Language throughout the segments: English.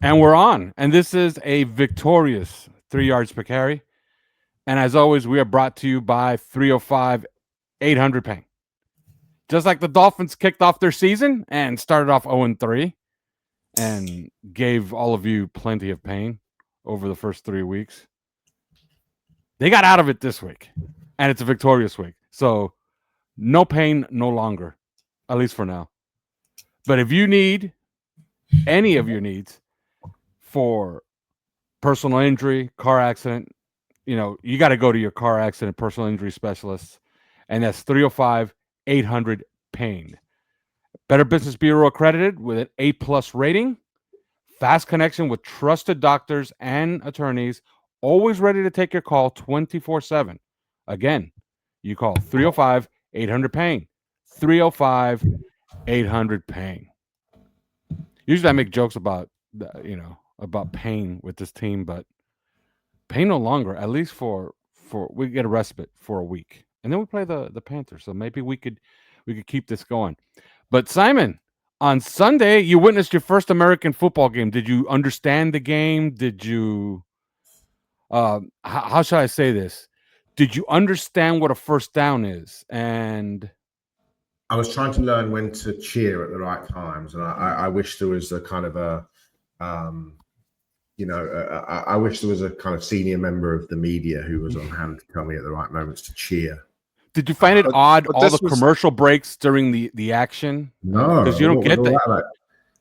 And we're on. And this is a victorious 3 yards per carry. And as always, we are brought to you by 305 800 Pain. Just like the Dolphins kicked off their season and started off 0-3 and gave all of you plenty of pain over the first 3 weeks, they got out of it this week. And it's a victorious week. So no pain no longer, at least for now. But if you need any of your needs for personal injury, car accident, you got to go to your car accident personal injury specialist, and that's 305 800 Pain. Better Business Bureau accredited with an A+ rating, fast connection with trusted doctors and attorneys, always ready to take your call 24/7. Again, you call 305 800 Pain. 305 800 Pain. Usually I make jokes about about pain with this team, but pain no longer, at least for we get a respite for a week. And then we play the Panthers. So maybe we could keep this going. But Simon, on Sunday, you witnessed your first American football game. Did you understand the game? Did you how should I say this? Did you understand what a first down is? And I was trying to learn when to cheer at the right times, and I wish there was a kind of I wish there was a kind of senior member of the media who was on hand to tell me at the right moments to cheer. Did you find it odd, all the commercial breaks during the action? No, because you don't get that.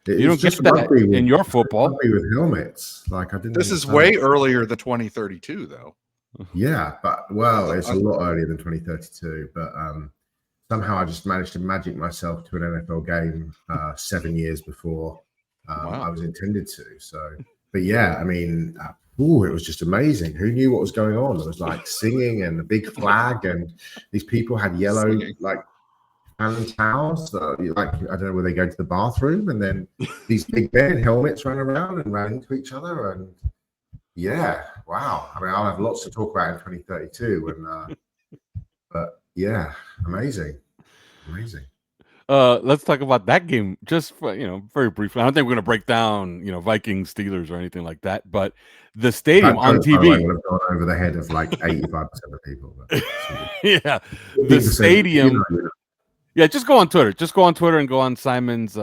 You don't get that in your football. Rugby with helmets, like I didn't. This is way earlier than 2032, though. Yeah, but it's a lot earlier than 2032. But somehow I just managed to magic myself to an NFL game 7 years before I was intended to. So, but yeah, I mean, it was just amazing. Who knew what was going on? There was like singing and a big flag, and these people had yellow hand towels. I don't know, were they going to the bathroom? And then these big men in helmets ran around and ran into each other. And yeah, wow. I mean, I'll have lots to talk about in 2032. And but yeah, amazing. Let's talk about that game just for, very briefly. I don't think we're going to break down, Vikings, Steelers or anything like that, but the stadium on TV would have gone over the head of like 85% of people. But, yeah, the stadium. Yeah, just go on Twitter. Just go on Twitter and go on Simon's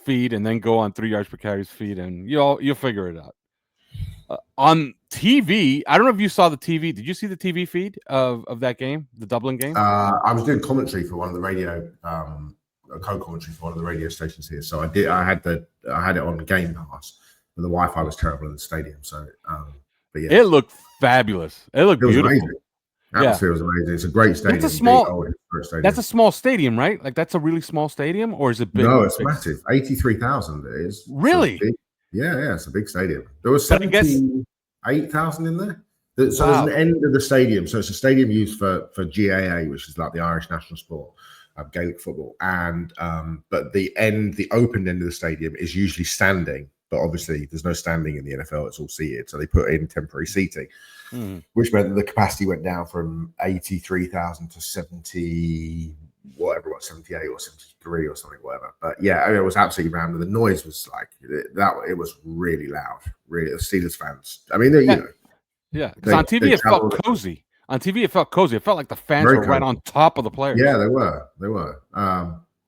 feed, and then go on 3 Yards Per Carry's feed, and you'll figure it out. On TV, I don't know if you saw the TV. Did you see the TV feed of that game, the Dublin game? I was doing commentary for one of the radio, co-commentary for one of the radio stations here. So I did. I had it on Game Pass, but the Wi-Fi was terrible in the stadium. So, but yeah, it looked fabulous. It looked beautiful. Amazing. Atmosphere was amazing. It's a great stadium. That's a small stadium, right? Like that's a really small stadium, or is it big? No, it's massive. 83,000 it is. Really? Yeah, it's a big stadium. There was 78,000 in there. So there's an end of the stadium. So it's a stadium used for GAA, which is like the Irish national sport, Gaelic football. And but the open end of the stadium is usually standing. But obviously, there's no standing in the NFL. It's all seated. So they put in temporary seating, which meant that the capacity went down from 83,000 to 70, whatever it was, 78 or 73 or something, whatever. But yeah, it was absolutely random. The noise was like it was really loud. Really, the Steelers fans. I mean, yeah. Because on TV it felt cozy. On TV it felt cozy. It felt like the fans were right on top of the players. Yeah, they were.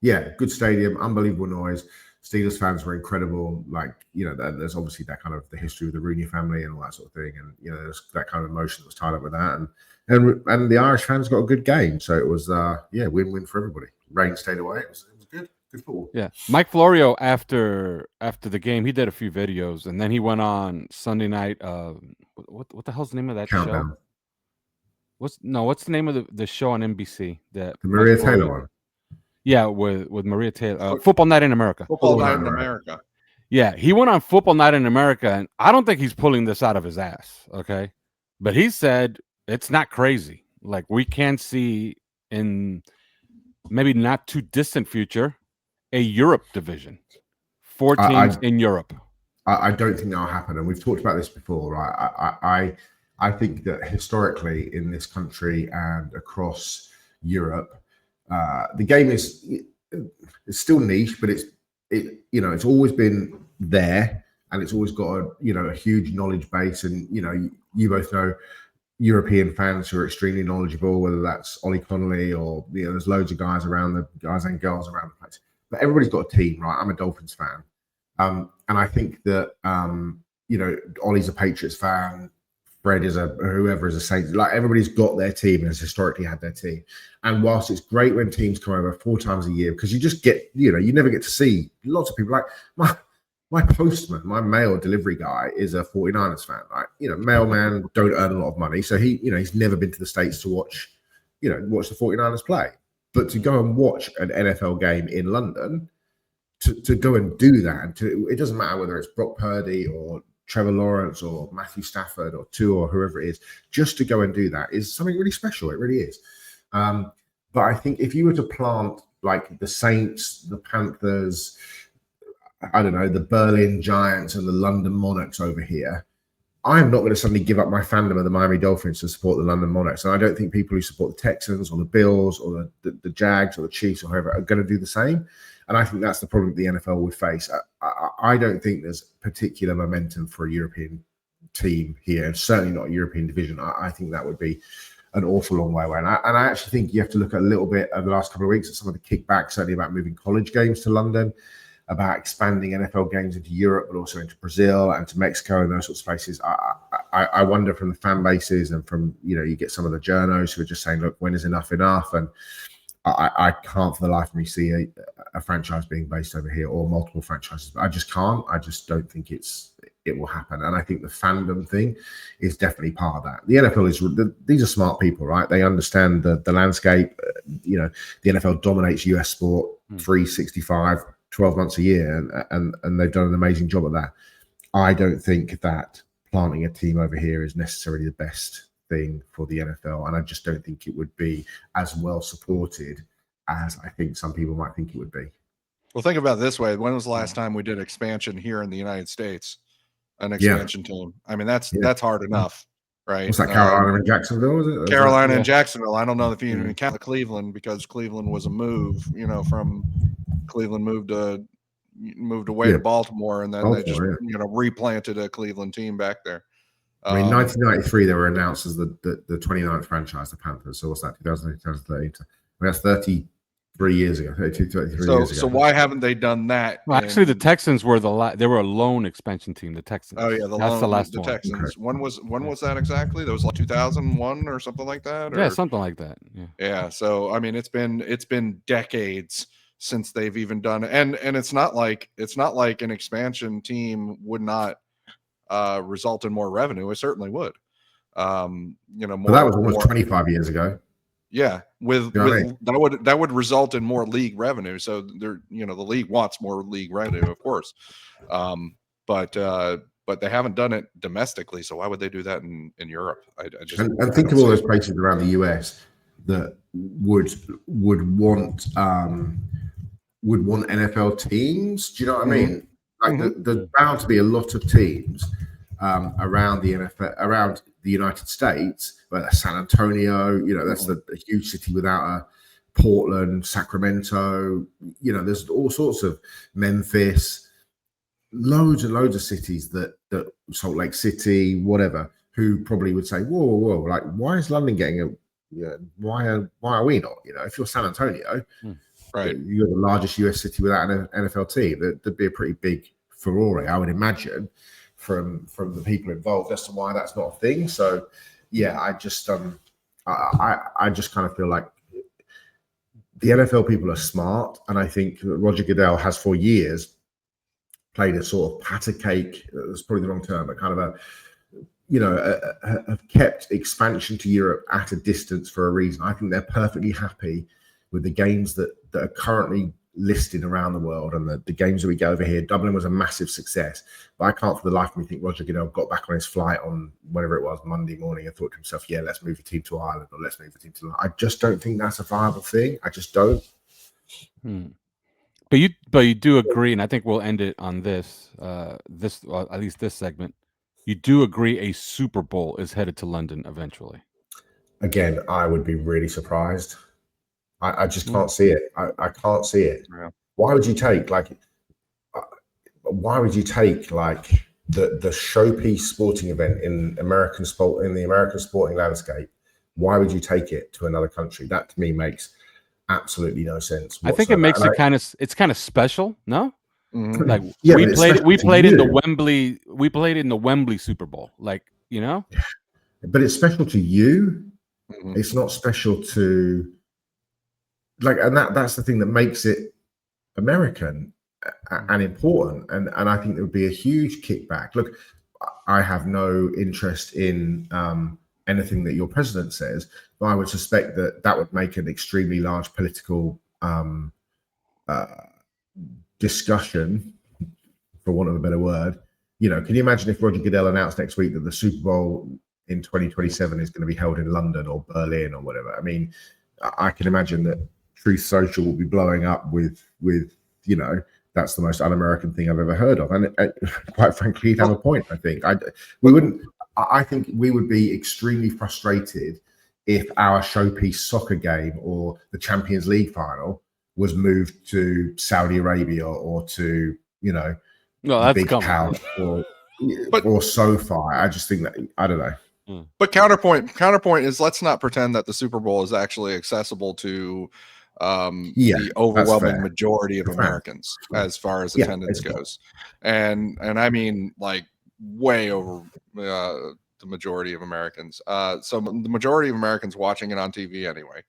Yeah, good stadium, unbelievable noise. Steelers fans were incredible. Like, there's obviously that kind of the history of the Rooney family and all that sort of thing. And, there's that kind of emotion that was tied up with that. And the Irish fans got a good game. So it was, win-win for everybody. Rain stayed away. It was good. Good football. Yeah. Mike Florio, after the game, he did a few videos. And then he went on Sunday night. What the hell's the name of that Countdown. show? What's the name of the show on NBC? The Maria Taylor one. Yeah, with Maria Taylor. Football Night in America. Football Night in America. Yeah, he went on Football Night in America, and I don't think he's pulling this out of his ass, okay? But he said it's not crazy. Like, we can see in maybe not too distant future a Europe division. 4 teams in Europe. I don't think that'll happen, and we've talked about this before, right? I think that historically in this country and across Europe, the game is still niche, but it's always been there. and it's always got a huge knowledge base. And you both know European fans who are extremely knowledgeable, whether that's Ollie Connolly or there's loads of guys and girls around the place. But everybody's got a team, right? I'm a Dolphins fan, and I think that Ollie's a Patriots fan. Fred is whoever is a Saints. Like, everybody's got their team and has historically had their team. And whilst it's great when teams come over 4 times a year, because you just get, you never get to see lots of people. Like my postman, my mail delivery guy is a 49ers fan. Like, mailman don't earn a lot of money. So he's never been to the States to watch the 49ers play. But to go and watch an NFL game in London, to go and do that, and it doesn't matter whether it's Brock Purdy or Trevor Lawrence or Matthew Stafford or Tua or whoever it is, just to go and do that is something really special. It really is. But I think if you were to plant like the Saints, the Panthers, I don't know, the Berlin Giants and the London Monarchs over here, I'm not going to suddenly give up my fandom of the Miami Dolphins to support the London Monarchs. And I don't think people who support the Texans or the Bills or the Jags or the Chiefs or whoever are going to do the same. And I think that's the problem that the NFL would face. I don't think there's particular momentum for a European team here, and certainly not a European division. I think that would be an awful long way away. And I actually think you have to look at a little bit over the last couple of weeks at some of the kickbacks, certainly about moving college games to London, about expanding NFL games into Europe, but also into Brazil and to Mexico and those sorts of places. I wonder from the fan bases and from, you get some of the journos who are just saying, look, when is enough? And I can't for the life of me see a franchise being based over here or multiple franchises. I just can't. I just don't think it will happen. And I think the fandom thing is definitely part of that. The NFL these are smart people, right? They understand the landscape. The NFL dominates US sport 365, 12 months a year, and they've done an amazing job at that. I don't think that planting a team over here is necessarily the best thing for the NFL, and I just don't think it would be as well supported as I think some people might think it would be. Well, think about it this way. When was the last time we did expansion here in the United States? An expansion team. I mean, that's hard enough, right? What's that, Carolina and Jacksonville, was it? Carolina and Jacksonville. I don't know if you even count Cleveland, because Cleveland was a move, from Cleveland moved away to Baltimore, and then they just replanted a Cleveland team back there. I mean, 1993, they were announced as the 29th franchise, the Panthers. So what's that, 2013? I mean, that's 33 years ago, 32, 33 years ago. So why haven't they done that? Well, actually, the Texans were they were a lone expansion team, the Texans. Oh, yeah, that's the last one. Texans. Okay. When was that exactly? That was like 2001 or something like that? Yeah, something like that. Yeah. So, I mean, it's been decades since they've even done it. And it's not like an expansion team would not result in more revenue. It certainly would. More, but that was almost 25 years ago. Yeah, that would result in more league revenue. So the league wants more league revenue, of course. But they haven't done it domestically. So why would they do that in Europe? I just think of all those places around the US that would want NFL teams. Do you know what I mean? Like there's bound to be a lot of teams around the NFL, around the United States, but San Antonio, that's a huge city without a Portland, Sacramento, there's all sorts of Memphis, loads and loads of cities that Salt Lake City, whatever, who probably would say, whoa, like, why is London getting why are we not? If you're San Antonio, right, you're the largest US city without an NFL team, there'd be a pretty big furore, I would imagine, from the people involved as to why that's not a thing. So yeah, I just I just kind of feel like the NFL people are smart, and I think Roger Goodell has for years played a sort of patter cake, that's probably the wrong term, but kind of have kept expansion to Europe at a distance for a reason. I think they're perfectly happy with the games that are currently listed around the world, and the games that we get over here. Dublin was a massive success, but I can't for the life of me think Roger Goodell got back on his flight on whatever it was, Monday morning, and thought to himself, yeah, let's move the team to Ireland, or let's move the team to London. I just don't think that's a viable thing. I just don't. But you do agree, and I think we'll end it on this at least this segment. You do agree a Super Bowl is headed to London eventually? Again, I would be really surprised. I just can't see it. I can't see it. Yeah. Why would you take, like, why would you take like the showpiece sporting event in American sport, in the American sporting landscape? Why would you take it to another country? That to me makes absolutely no sense whatsoever. I think it makes it's kind of special, no? Mhm. Like Yeah, we played in the Wembley Super Bowl, like, you know? But it's special to you. Mhm. It's not special to like, and that's the thing that makes it American and important. And I think there would be a huge kickback. Look, I have no interest in anything that your president says, but I would suspect that that would make an extremely large political discussion, for want of a better word. You know, can you imagine if Roger Goodell announced next week that the Super Bowl in 2027 is going to be held in London or Berlin or whatever? I mean, I can imagine that Truth Social will be blowing up with you know, that's the most un-American thing I've ever heard of. And quite frankly, he'd have a point. I think I think we would be extremely frustrated if our showpiece soccer game or the Champions League final was moved to Saudi Arabia or to, you know, No, that's Big coming. House or SoFi. I just think that, I don't know. But counterpoint is, let's not pretend that the Super Bowl is actually accessible to the overwhelming majority of Americans as far as attendance goes, and I mean like way over the majority of Americans. So the majority of Americans watching it on TV anyway.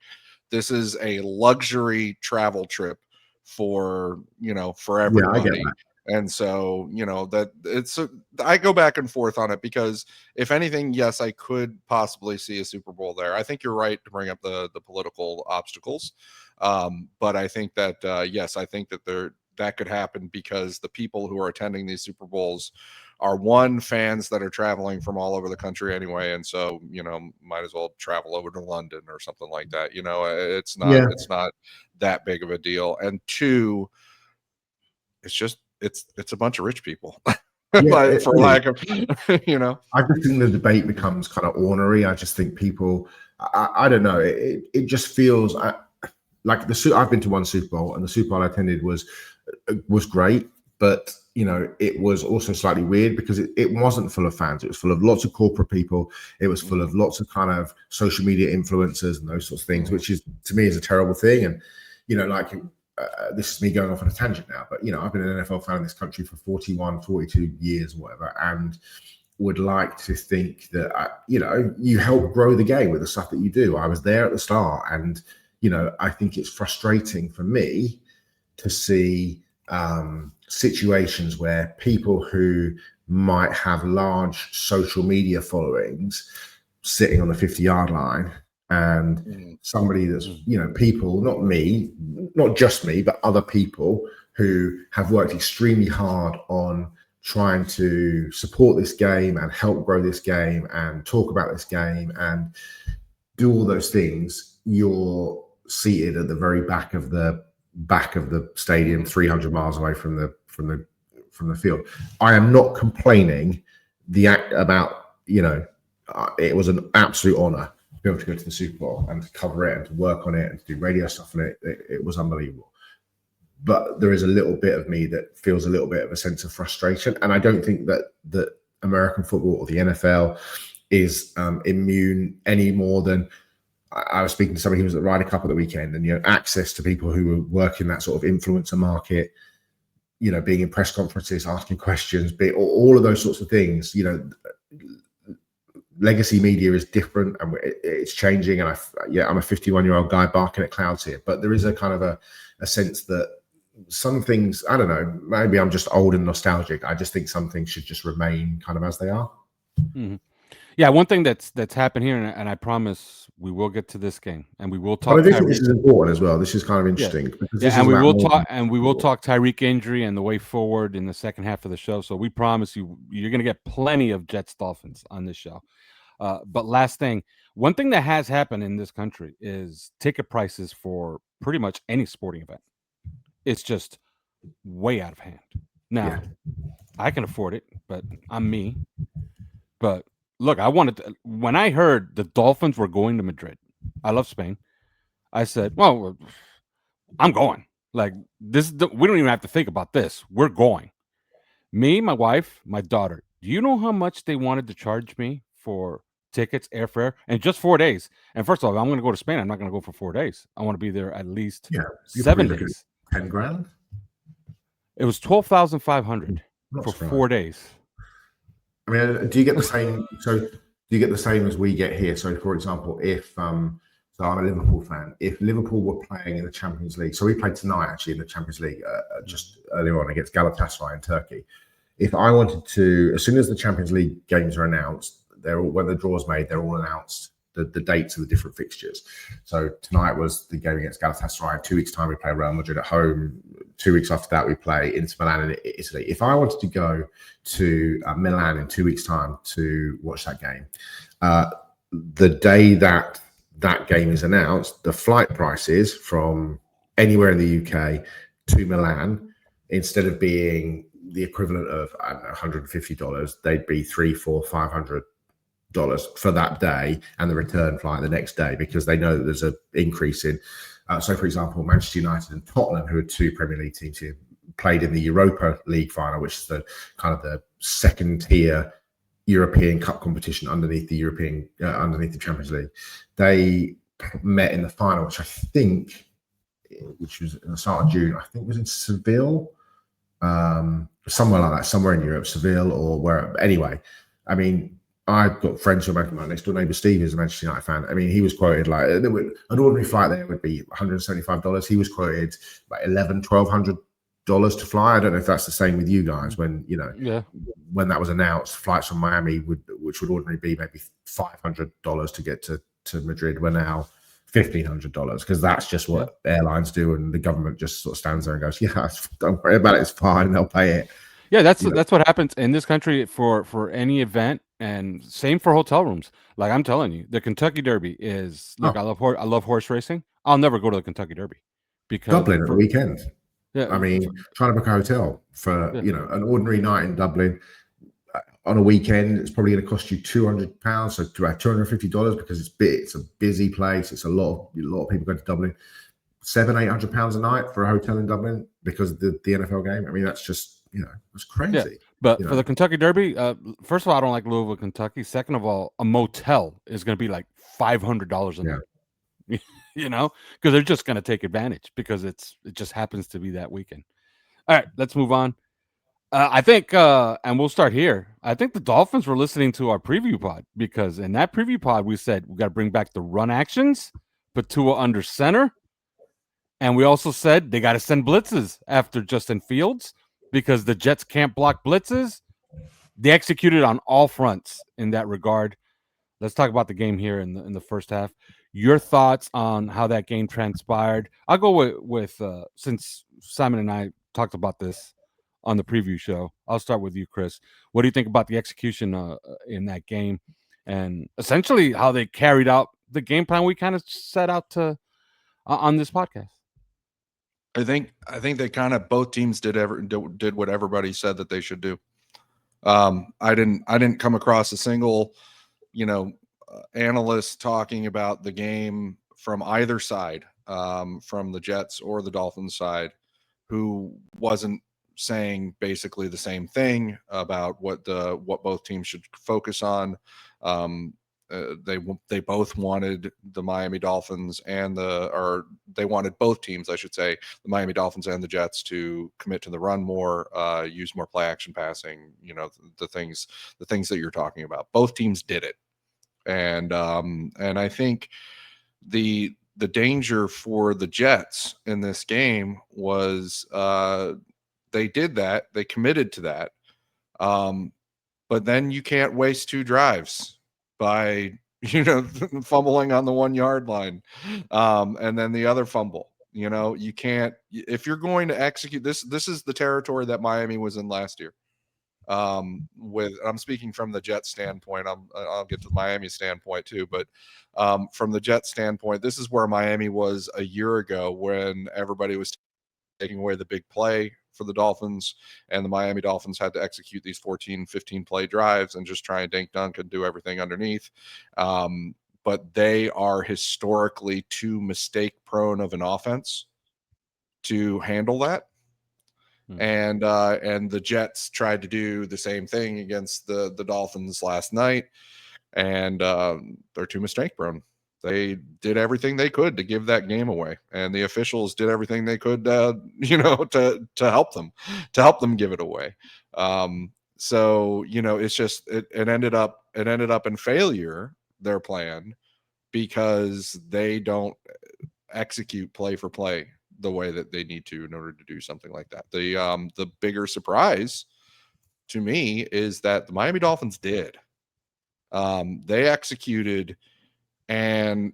This is a luxury travel trip for everybody. And so, that I go back and forth on it, because if anything, yes, I could possibly see a Super Bowl there. I think you're right to bring up the political obstacles. But I think that, yes, I think that that could happen because the people who are attending these Super Bowls are fans that are traveling from all over the country anyway. And so, might as well travel over to London or something like that. It's not that big of a deal. And two, it's just, it's a bunch of rich people. For lack of, I just think the debate becomes kind of ornery. I just think people, I don't know. It just feels like I've been to one Super Bowl, and the Super Bowl I attended was great, but it was also slightly weird because it wasn't full of fans. It was full of lots of corporate people. It was full of lots of kind of social media influencers and those sorts of things, which is, to me, is a terrible thing. And this is me going off on a tangent now, but I've been an NFL fan in this country for 41, 42 years, or whatever, and would like to think that you help grow the game with the stuff that you do. I was there at the start, and I think it's frustrating for me to see situations where people who might have large social media followings sitting on the 50-yard line, and somebody that's people, not me, not just me, but other people who have worked extremely hard on trying to support this game and help grow this game and talk about this game and do all those things. You're seated at the very back of the stadium, 300 miles away from the field. I am not complaining about it was an absolute honor to be able to go to the Super Bowl and to cover it and to work on it and to do radio stuff on it. It was unbelievable. But there is a little bit of me that feels a little bit of a sense of frustration. And I don't think that American football or the NFL is immune any more than I was speaking to somebody who was at Ryder Cup at the weekend, and access to people who were working that sort of influencer market, being in press conferences, asking questions, all of those sorts of things. Legacy media is different and it's changing. And I'm a 51-year-old guy barking at clouds here, but there is a kind of a sense that some things, I don't know, maybe I'm just old and nostalgic. I just think some things should just remain kind of as they are. Mm-hmm. Yeah, one thing that's happened here, and I promise we will get to this game, and we will talk. But I think this is important as well. This is kind of interesting. Yeah, and we will talk Tyreek injury and the way forward in the second half of the show. So we promise you're going to get plenty of Jets Dolphins on this show. But last thing, one thing that has happened in this country is ticket prices for pretty much any sporting event. It's just way out of hand. Now, I can afford it, but I'm me. But look, when I heard the Dolphins were going to Madrid, I love Spain. I said, well, I'm going. Like this, we don't even have to think about this. We're going. Me, my wife, my daughter. Do you know how much they wanted to charge me for tickets, airfare, and just 4 days? And first of all, I'm going to go to Spain. I'm not going to go for 4 days. I want to be there at least you're probably 7 looking days. at 10 grand. It was 12,500 for surprised. 4 days. I mean, do you get the same? So, do you get the same as we get here? So, for example, if so I'm a Liverpool fan. If Liverpool were playing in the Champions League, so we played tonight actually in the Champions League just earlier on against Galatasaray in Turkey. If I wanted to, as soon as the Champions League games are announced, when the draw's made, they're all announced. The dates of the different fixtures. So tonight was the game against Galatasaray. In 2 weeks' time, we play Real Madrid at home. 2 weeks after that, we play Inter Milan in Italy. If I wanted to go to Milan in 2 weeks' time to watch that game, the day that game is announced, the flight prices from anywhere in the UK to Milan, instead of being the equivalent of $150, they'd be $300, $400, $500 for that day, and the return flight the next day, because they know that there's an increase in. So, for example, Manchester United and Tottenham, who are two Premier League teams here, played in the Europa League final, which is the kind of the second tier European Cup competition underneath the Champions League. They met in the final, which was in the start of June. I think was in Seville, somewhere like that, somewhere in Europe, Seville or where. Anyway, I mean, I've got friends who are my next door neighbor Steve is a Manchester United fan. I mean, he was quoted like an ordinary flight there would be $175. He was quoted like $1,100-$1,200 to fly. I don't know if that's the same with you guys. When when that was announced, flights from Miami which would ordinarily be maybe $500 to get to Madrid, were now $1,500, because that's just what airlines do, and the government just sort of stands there and goes, "Yeah, don't worry about it. It's fine. They'll pay it." Yeah, that's what happens in this country for any event, and same for hotel rooms. Like I'm telling you, the Kentucky Derby is I love horse racing. I'll never go to the Kentucky Derby because Dublin at the weekend. Yeah, I mean, trying to book a hotel for an ordinary night in Dublin on a weekend, it's probably going to cost you £200, so $250, because it's a busy place. It's a lot of people go to Dublin. £700-800 a night for a hotel in Dublin because of the NFL game. I mean, that's just it's crazy. Yeah, but for the Kentucky Derby, first of all, I don't like Louisville, Kentucky. Second of all, a motel is going to be like $500 a night. Because they're just going to take advantage because it just happens to be that weekend. All right, let's move on. I think, and we'll start here. I think the Dolphins were listening to our preview pod, because in that preview pod we said we got to bring back the run actions, put Tua under center, and we also said they got to send blitzes after Justin Fields because the Jets can't block blitzes. They executed on all fronts in that regard. Let's talk about the game here in the first half. Your thoughts on how that game transpired? I'll go with since Simon and I talked about this on the preview show. I'll start with you, Chris. What do you think about the execution in that game, and essentially how they carried out the game plan we kind of set out to on this podcast? I think they kind of, both teams did what everybody said that they should do. I didn't come across a single, analyst talking about the game from either side, from the Jets or the Dolphins side, who wasn't saying basically the same thing about what both teams should focus on. They both wanted the Miami Dolphins they wanted both teams, I should say, the Miami Dolphins and the Jets, to commit to the run more, use more play action passing, the things that you're talking about. Both teams did it. And I think the danger for the Jets in this game was they did that. They committed to that. But then you can't waste two drives by, fumbling on the 1 yard line. And then the other fumble, you can't, if you're going to execute this is the territory that Miami was in last year. I'm speaking from the Jets standpoint. I'll get to the Miami standpoint too, but from the Jets standpoint, this is where Miami was a year ago when everybody was taking away the big play for the Dolphins, and the Miami Dolphins had to execute these 14, 15 play drives and just try and dink dunk and do everything underneath. But they are historically too mistake prone of an offense to handle that. And the Jets tried to do the same thing against the Dolphins last night, and they're too mistake prone. They did everything they could to give that game away, and the officials did everything they could, to help them give it away. So it's just it ended up in failure, their plan, because they don't execute play for play the way that they need to in order to do something like that. The bigger surprise to me is that the Miami Dolphins did. They executed, and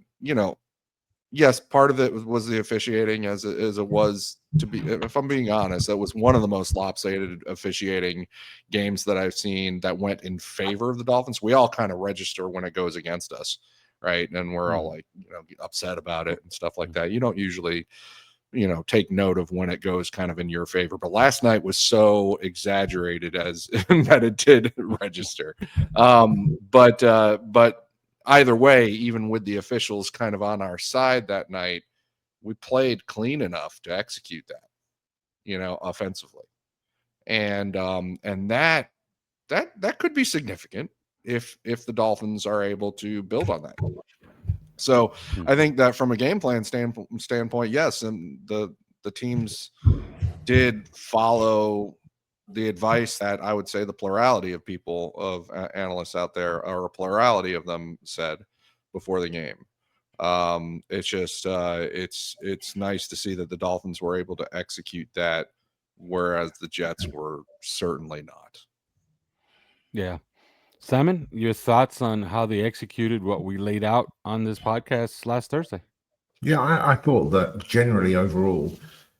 yes, part of it was the officiating, as it was, to be, if I'm being honest, that was one of the most lopsided officiating games that I've seen that went in favor of the Dolphins. We all kind of register when it goes against us, right? And we're all like, upset about it and stuff like that. You don't usually, take note of when it goes kind of in your favor. But last night was so exaggerated as that it did register. But either way, even with the officials kind of on our side that night, we played clean enough to execute that, offensively. And that could be significant if the Dolphins are able to build on that. So I think that from a game plan standpoint, yes, and the teams did follow the advice that I would say the plurality of people, of analysts out there, or a plurality of them, said before the game. It's just it's nice to see that the Dolphins were able to execute that, whereas the Jets were certainly not. Yeah. Simon, your thoughts on how they executed what we laid out on this podcast last Thursday? Yeah, I thought that generally overall,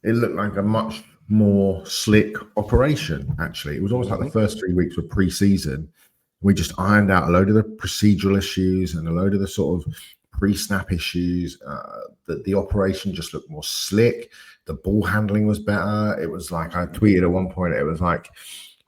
it looked like a much more slick operation, actually. It was almost like the first 3 weeks were pre-season. We just ironed out a load of the procedural issues and a load of the sort of pre-snap issues. The operation just looked more slick. The ball handling was better. It was like, I tweeted at one point, it was like,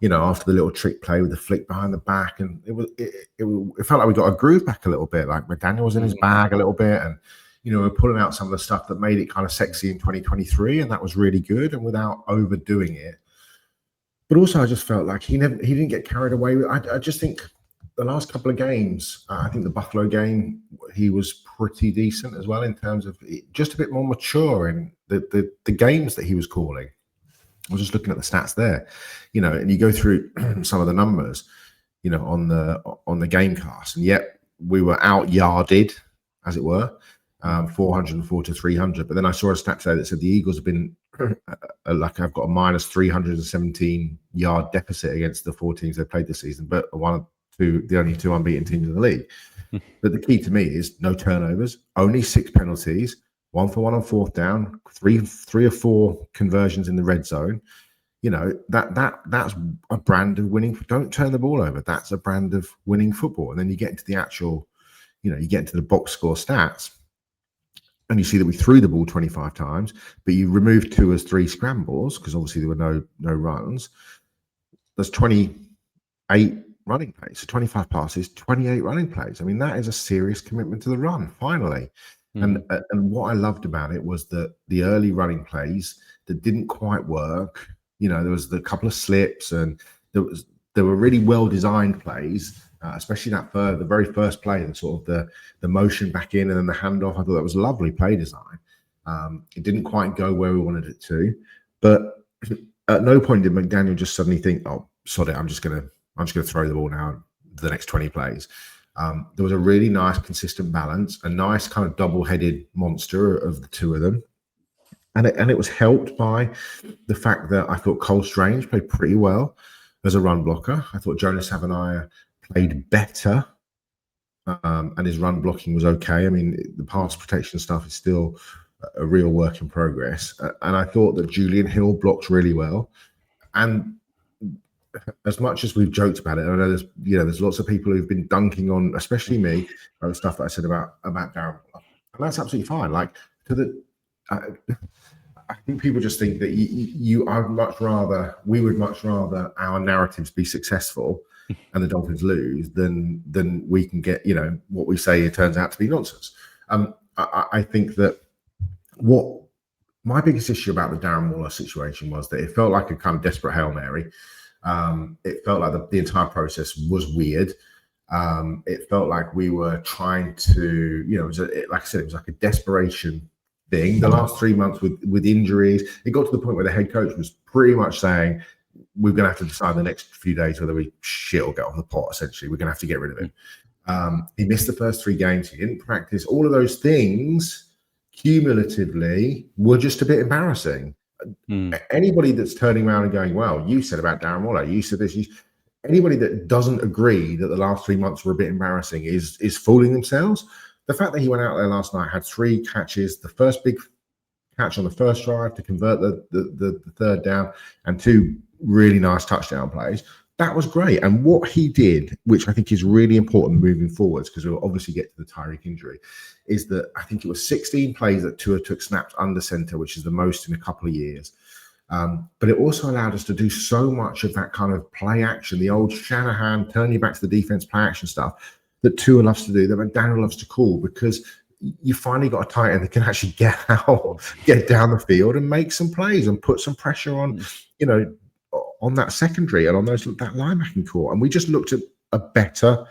after the little trick play with the flick behind the back, and it felt like we got a groove back a little bit. Like McDaniel was in his bag a little bit, and we're pulling out some of the stuff that made it kind of sexy in 2023, and that was really good, and without overdoing it. But also, I just felt like he didn't get carried away. I just think the last couple of games, I think the Buffalo game, he was pretty decent as well in terms of just a bit more mature in the games that he was calling. I was just looking at the stats there, and you go through some of the numbers, on the game cast, and yet we were out yarded, as it were, 404 to 300. But then I saw a stat today that said the Eagles have been like, I've got a minus 317 yard deficit against the 4 teams they played this season, but the only 2 unbeaten teams in the league. But the key to me is no turnovers, only 6 penalties, 1 for 1 on 4th down, 3 or 4 conversions in the red zone. That's a brand of winning. Don't turn the ball over. That's a brand of winning football. And then you get into the actual, you get into the box score stats, and you see that we threw the ball 25 times, but you removed 2 as 3 scrambles because obviously there were no runs. There's 28 running plays, so 25 passes, 28 running plays. I mean, that is a serious commitment to the run, finally. And what I loved about it was that the early running plays that didn't quite work, there was a couple of slips, and there were really well designed plays, especially the very first play, the sort of the motion back in and then the handoff. I thought that was lovely play design. It didn't quite go where we wanted it to, but at no point did McDaniel just suddenly think, "Oh, sod it, I'm just gonna throw the ball now the next 20 plays." There was a really nice, consistent balance, a nice kind of double-headed monster of the 2 of them. And it was helped by the fact that I thought Cole Strange played pretty well as a run blocker. I thought Jonas Savaniah played better, and his run blocking was okay. I mean, the pass protection stuff is still a real work in progress. And I thought that Julian Hill blocked really well. And as much as we've joked about it, I know there's lots of people who've been dunking on, especially me, the stuff that I said about Darren, and that's absolutely fine. Like, I think people just think that we would much rather our narratives be successful and the Dolphins lose than we can get, what we say, it turns out to be nonsense. I think that what my biggest issue about the Darren Waller situation was that it felt like a kind of desperate Hail Mary. It felt like the entire process was weird. It felt like we were trying to, like I said, it was like a desperation thing. The last 3 months with injuries, it got to the point where the head coach was pretty much saying, we're going to have to decide the next few days whether we shit or get off the pot, essentially. We're going to have to get rid of him. He missed the first 3 games. He didn't practice. All of those things cumulatively were just a bit embarrassing. Anybody that's turning around and going, well, you said about Darren Waller, you said this, anybody that doesn't agree that the last 3 months were a bit embarrassing is fooling themselves. The fact that he went out there last night, had 3 catches, the first big catch on the first drive to convert the third down, and 2 really nice touchdown plays, that was great. And what he did, which I think is really important moving forwards, because we'll obviously get to the Tyreek injury, is that I think it was 16 plays that Tua took snaps under center, which is the most in a couple of years. But it also allowed us to do so much of that kind of play action, the old Shanahan, turn you back to the defense play action stuff that Tua loves to do, that Daniel loves to call, because you finally got a tight end that can actually get out, get down the field and make some plays and put some pressure on, on that secondary and on that linebacking core. And we just looked at a better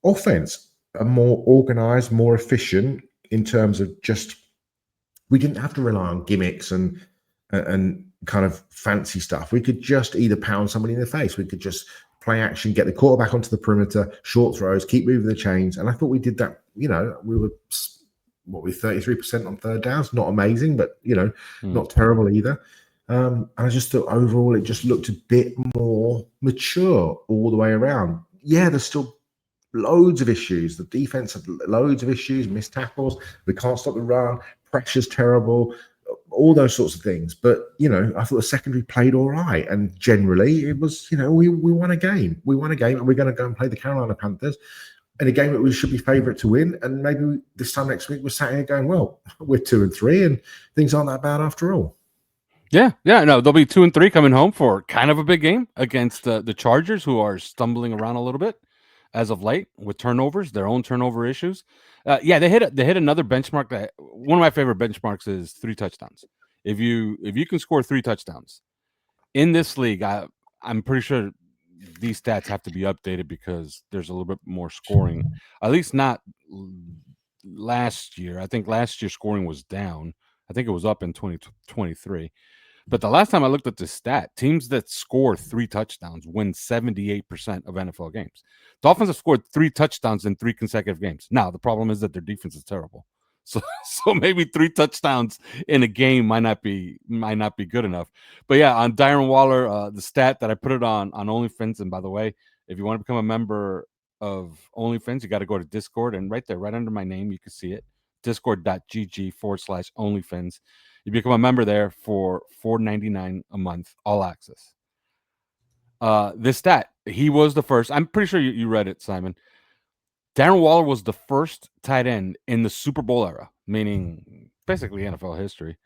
offense, a more organized, more efficient in terms of just, we didn't have to rely on gimmicks and kind of fancy stuff. We could just either pound somebody in the face. We could just play action, get the quarterback onto the perimeter, short throws, keep moving the chains. And I thought we did that. We were 33% on third downs. Not amazing, but not terrible either. And I just thought overall it just looked a bit more mature all the way around. Yeah, there's still loads of issues. The defense had loads of issues, missed tackles. We can't stop the run. Pressure's terrible. All those sorts of things. But, I thought the secondary played all right. And generally it was, we won a game. We won a game, and we're going to go and play the Carolina Panthers in a game that we should be favourite to win. And maybe this time next week we're sat here going, well, we're 2-3 and things aren't that bad after all. Yeah, no, they'll be 2-3 coming home for kind of a big game against the Chargers, who are stumbling around a little bit as of late with turnovers, their own turnover issues. They hit another benchmark that one of my favorite benchmarks is 3 touchdowns. If you can score 3 touchdowns in this league, I'm pretty sure these stats have to be updated because there's a little bit more scoring. At least not last year. I think last year's scoring was down. I think it was up in 2023. But the last time I looked at this stat, teams that score 3 touchdowns win 78% of NFL games. Dolphins have scored 3 touchdowns in 3 consecutive games. Now, the problem is that their defense is terrible. So maybe 3 touchdowns in a game might not be good enough. But yeah, on Darren Waller, the stat that I put it on OnlyFins, and by the way, if you want to become a member of OnlyFins, you got to go to Discord, and right there, right under my name, you can see it, discord.gg/OnlyFins. You become a member there for $4.99 a month, all access. This stat, he was the first. I'm pretty sure you read it, Simon. Darren Waller was the first tight end in the Super Bowl era, meaning basically NFL history,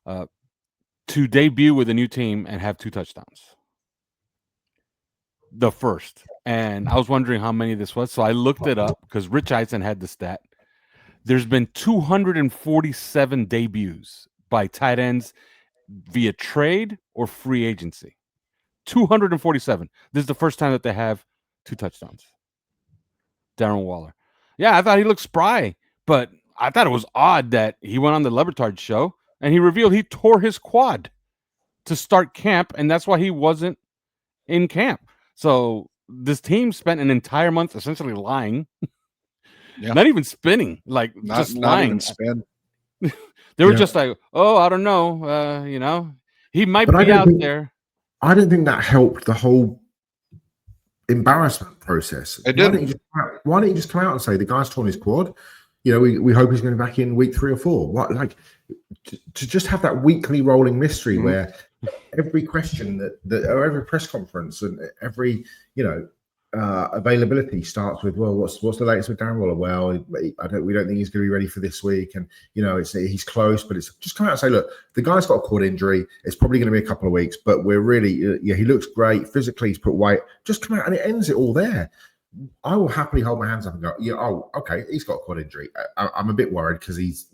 to debut with a new team and have 2 touchdowns. The first. And I was wondering how many this was. So I looked it up because Rich Eisen had the stat. There's been 247 debuts by tight ends via trade or free agency. 247. This is the first time that they have 2 touchdowns. Darren Waller. Yeah, I thought he looked spry, but I thought it was odd that he went on the Lebertard show and he revealed he tore his quad to start camp, and that's why he wasn't in camp. So this team spent an entire month essentially lying. Yeah. Not even spinning, like just lying. Not even spin. They were just like, oh, I don't know. He might be out there. I don't think that helped the whole embarrassment process. It didn't. Why don't you just come out and say the guy's torn his quad? We hope he's going to be back in week 3 or 4. What, to just have that weekly rolling mystery where every question or every press conference and every availability starts with, well, what's the latest with Darren Waller? Well, we don't think he's going to be ready for this week, and he's close, but it's just come out and say, look, the guy's got a quad injury. It's probably going to be a couple of weeks, but we're really, he looks great physically. He's put weight. Just come out, and it ends it all there. I will happily hold my hands up and go, yeah, oh, okay, he's got a quad injury. I'm a bit worried because he's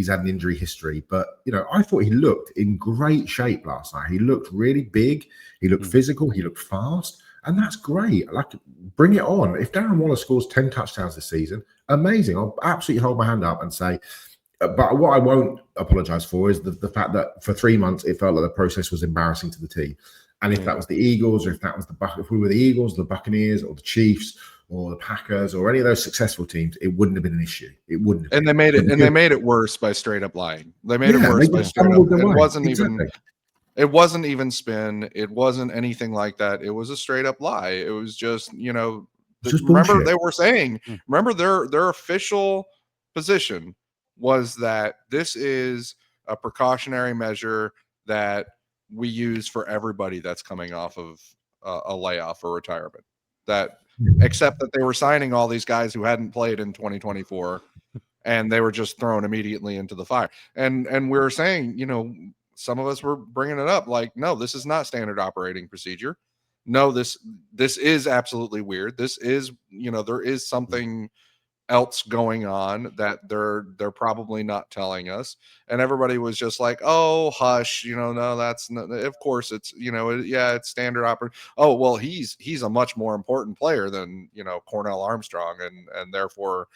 had an injury history, but I thought he looked in great shape last night. He looked really big. He looked physical. He looked fast, and that's great. Like, bring it on. If Darren Waller scores 10 touchdowns this season, amazing. I'll absolutely hold my hand up and say. But what I won't apologize for is the fact that for 3 months it felt like the process was embarrassing to the team. And if that was the Eagles, or if we were the Eagles, the Buccaneers, or the Chiefs, or the Packers, or any of those successful teams, it wouldn't have been an issue. It wouldn't have and been. They made it worse by straight up lying. They made it worse by straight up. It wasn't even spin. It wasn't anything like that. It was a straight up lie. It was just, remember they were saying, their official position was that this is a precautionary measure that we use for everybody that's coming off of a layoff or retirement. That, except that they were signing all these guys who hadn't played in 2024, and they were just thrown immediately into the fire. And we were saying, some of us were bringing it up, like, no, this is not standard operating procedure. No, this is absolutely weird. This is, there is something else going on that they're probably not telling us. And everybody was just like, oh, hush, no, that's not, of course it's, it's standard operating. Oh, well, he's a much more important player than, Cornell Armstrong, and therefore,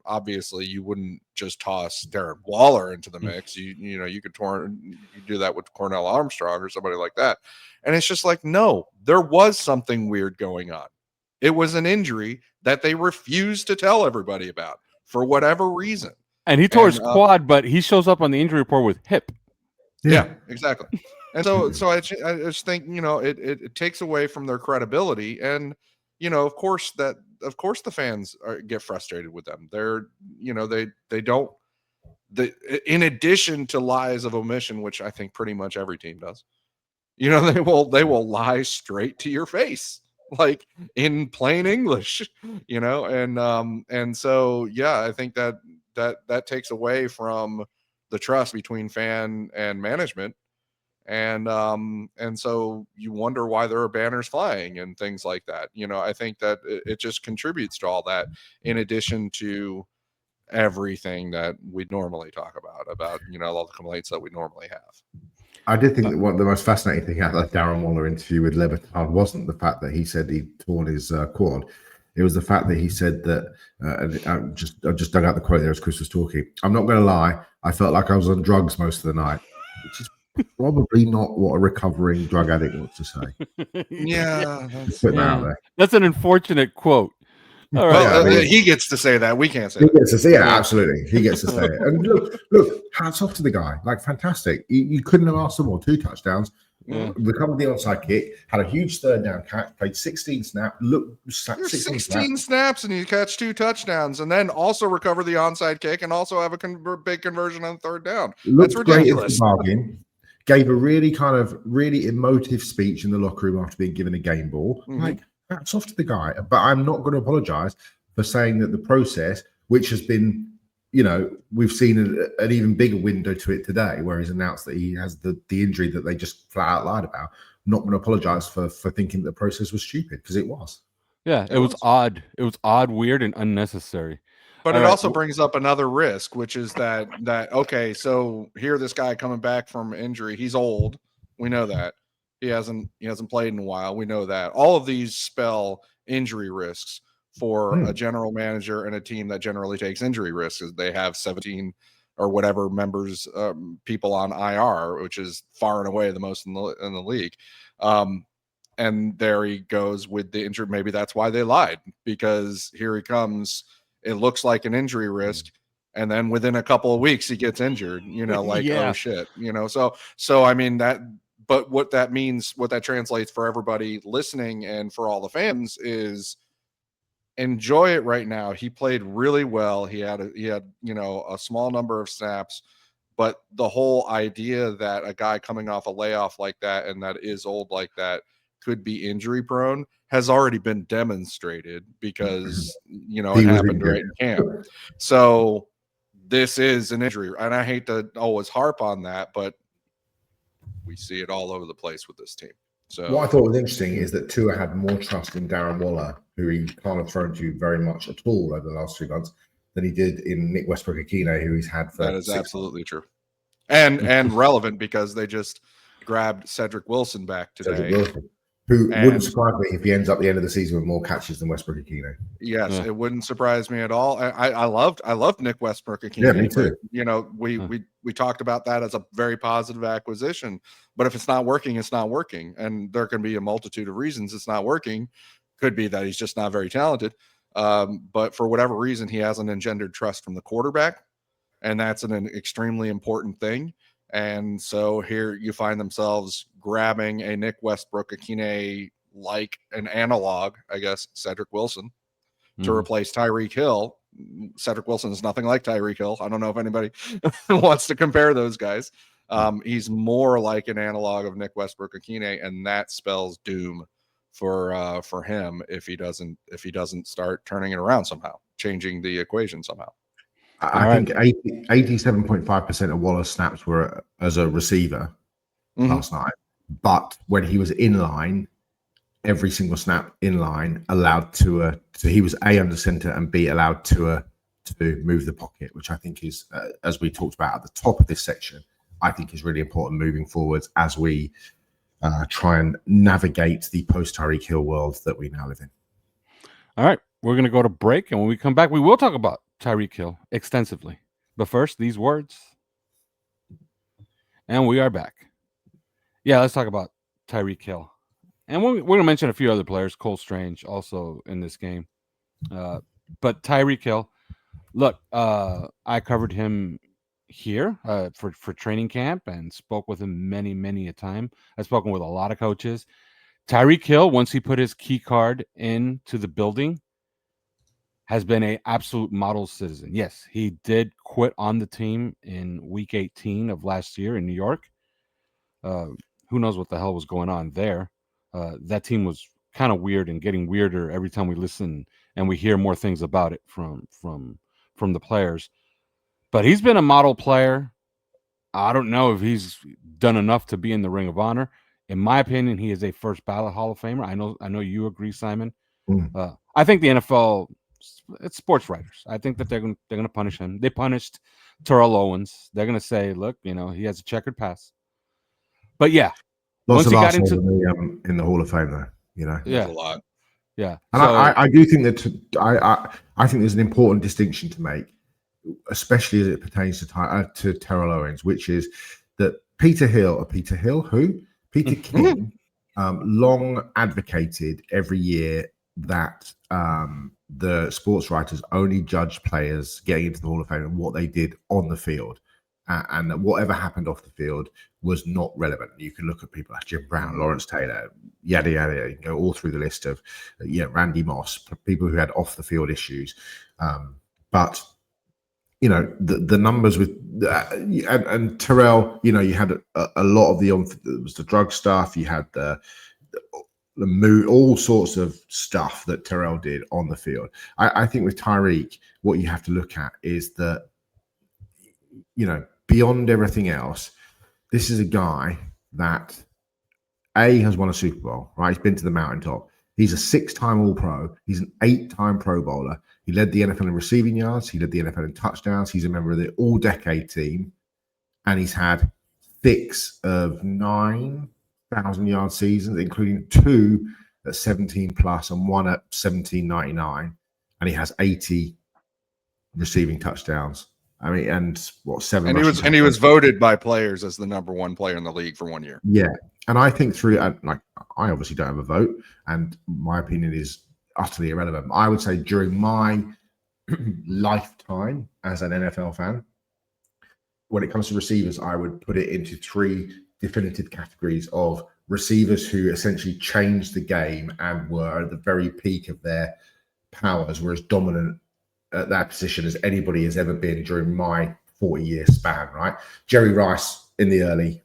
obviously you wouldn't just toss Darren Waller into the mix. You could do that with Cornell Armstrong or somebody like that. And it's just like, no, there was something weird going on. It was an injury that they refused to tell everybody about for whatever reason. And he tore his quad, but he shows up on the injury report with hip. Yeah, exactly. And so I just think, it takes away from their credibility. And, of course the fans get frustrated with them. They're, they don't, in addition to lies of omission, which I think pretty much every team does, they will lie straight to your face, like in plain English, and so, yeah, I think that takes away from the trust between fan and management. And so you wonder why there are banners flying and things like that. I think that it just contributes to all that, in addition to everything that we normally talk about, all the complaints that we normally have. I did think that one of the most fascinating thing out of that Darren Waller interview with Lebatard wasn't the fact that he said he'd torn his quad. It was the fact that he said that, I just dug out the quote there as Chris was talking. I'm not going to lie, I felt like I was on drugs most of the night, which is probably not what a recovering drug addict wants to say. Yeah, that's an unfortunate quote. All right. He gets to say that. We can't say that. He gets to say it. Absolutely. He gets to say it. And look, hats off to the guy. Like, fantastic. You couldn't have asked for more. 2 touchdowns. Recovered the onside kick. Had a huge third down catch. Played 16 snaps. 16 snaps and you catch 2 touchdowns, and then also recover the onside kick and also have a big conversion on third down. That's ridiculous. Gave a really emotive speech in the locker room after being given a game ball. Like, hats off to the guy. But I'm not going to apologize for saying that the process, which has been, we've seen an even bigger window to it today, where he's announced that he has the injury that they just flat out lied about. I'm not going to apologize for thinking that the process was stupid, because it was. Yeah, it was odd. It was odd, weird, and unnecessary. But it also brings up another risk, which is that okay, so here this guy coming back from injury, he's old. We know that. He hasn't played in a while. We know that. All of these spell injury risks for a general manager and a team that generally takes injury risks. They have 17 or whatever members, people on IR, which is far and away the most in the league. And there he goes with the injury. Maybe that's why they lied, because here he comes. It looks like an injury risk. And then within a couple of weeks, he gets injured, oh shit, so I mean that. But what that means, what that translates for everybody listening and for all the fans, is enjoy it right now. He played really well. He had a small number of snaps, but the whole idea that a guy coming off a layoff like that and that is old like that could be injury prone has already been demonstrated, because it happened right in camp. So this is an injury, and I hate to always harp on that, but we see it all over the place with this team. So what I thought was interesting is that Tua had more trust in Darren Waller who he can't have thrown to very much at all over the last 3 months, than he did in Nick Westbrook-Akine, who he's had for that is absolutely true. And relevant because they just grabbed Cedric Wilson back today. Who wouldn't surprise me if he ends up the end of the season with more catches than Westbrook-Akine. Yes, it wouldn't surprise me at all. I loved Nick Westbrook-Akine. Yeah, me too. But, we talked about that as a very positive acquisition. But if it's not working, it's not working, and there can be a multitude of reasons it's not working. Could be that he's just not very talented. But for whatever reason, he hasn't engendered trust from the quarterback, and that's an extremely important thing. And so here you find themselves grabbing a Nick Westbrook-Akine like an analog, I guess, Cedric Wilson, to replace Tyreek Hill. Cedric Wilson is nothing like Tyreek Hill. I don't know if anybody wants to compare those guys. He's more like an analog of Nick Westbrook-Akine, and that spells doom for him if he doesn't start turning it around somehow, changing the equation somehow. I think 87.5% of Waller's snaps were as a receiver last night. But when he was in line, every single snap in line allowed Tua. So he was A, under center, and B, allowed Tua to move the pocket, which I think is, as we talked about at the top of this section, I think is really important moving forwards as we try and navigate the post-Tyreek Hill world that we now live in. All right. We're going to go to break. And when we come back, we will talk about Tyreek Hill extensively. But first, these words. And we are back. Yeah, let's talk about Tyreek Hill. And we're going to mention a few other players. Cole Strange also in this game. But Tyreek Hill, look, I covered him here for training camp and spoke with him many a time. I've spoken with a lot of coaches. Tyreek Hill, once he put his key card into the building, has been an absolute model citizen. Yes, he did quit on the team in week 18 of last year in New York. Who knows what the hell was going on there? That team was kind of weird and getting weirder every time we listen and we hear more things about it from the players. But he's been a model player. I don't know if he's done enough to be in the Ring of Honor. In my opinion, he is a first ballot Hall of Famer. I know you agree, Simon. I think the NFL, it's sports writers. I think that they're going to punish him. They punished Terrell Owens. They're going to say, look, he has a checkered past. But yeah, lots of got into in the Hall of Fame, though. There's a lot. Yeah, and so, I do think that I think there's an important distinction to make, especially as it pertains to Terrell Owens, which is that Peter King long advocated every year that the sports writers only judge players getting into the Hall of Fame and what they did on the field, and that whatever happened off the field was not relevant. You can look at people like Jim Brown, Lawrence Taylor, yada yada. You can go all through the list of Randy Moss, people who had off the field issues, but the numbers with and Terrell, you had a lot of it was the drug stuff. You had the mood, all sorts of stuff that Terrell did on the field. I think with Tyreek, what you have to look at is that, beyond everything else, this is a guy that has won a Super Bowl, right? He's been to the mountaintop. He's a 6-time All-Pro. He's an 8-time Pro Bowler. He led the NFL in receiving yards. He led the NFL in touchdowns. He's a member of the All-Decade team. And he's had 6 of 9,000-yard seasons, including 2 at 17+ and 1 at 17.99. And he has 80 receiving touchdowns. I mean, and what, 7? And he was voted by players as the number 1 player in the league for 1 year. Yeah. And I think I obviously don't have a vote, and my opinion is utterly irrelevant. I would say during my lifetime as an NFL fan, when it comes to receivers, I would put it into 3 definitive categories of receivers who essentially changed the game and were at the very peak of their powers, were as dominant at that position as anybody has ever been during my 40-year span, right? Jerry Rice in the early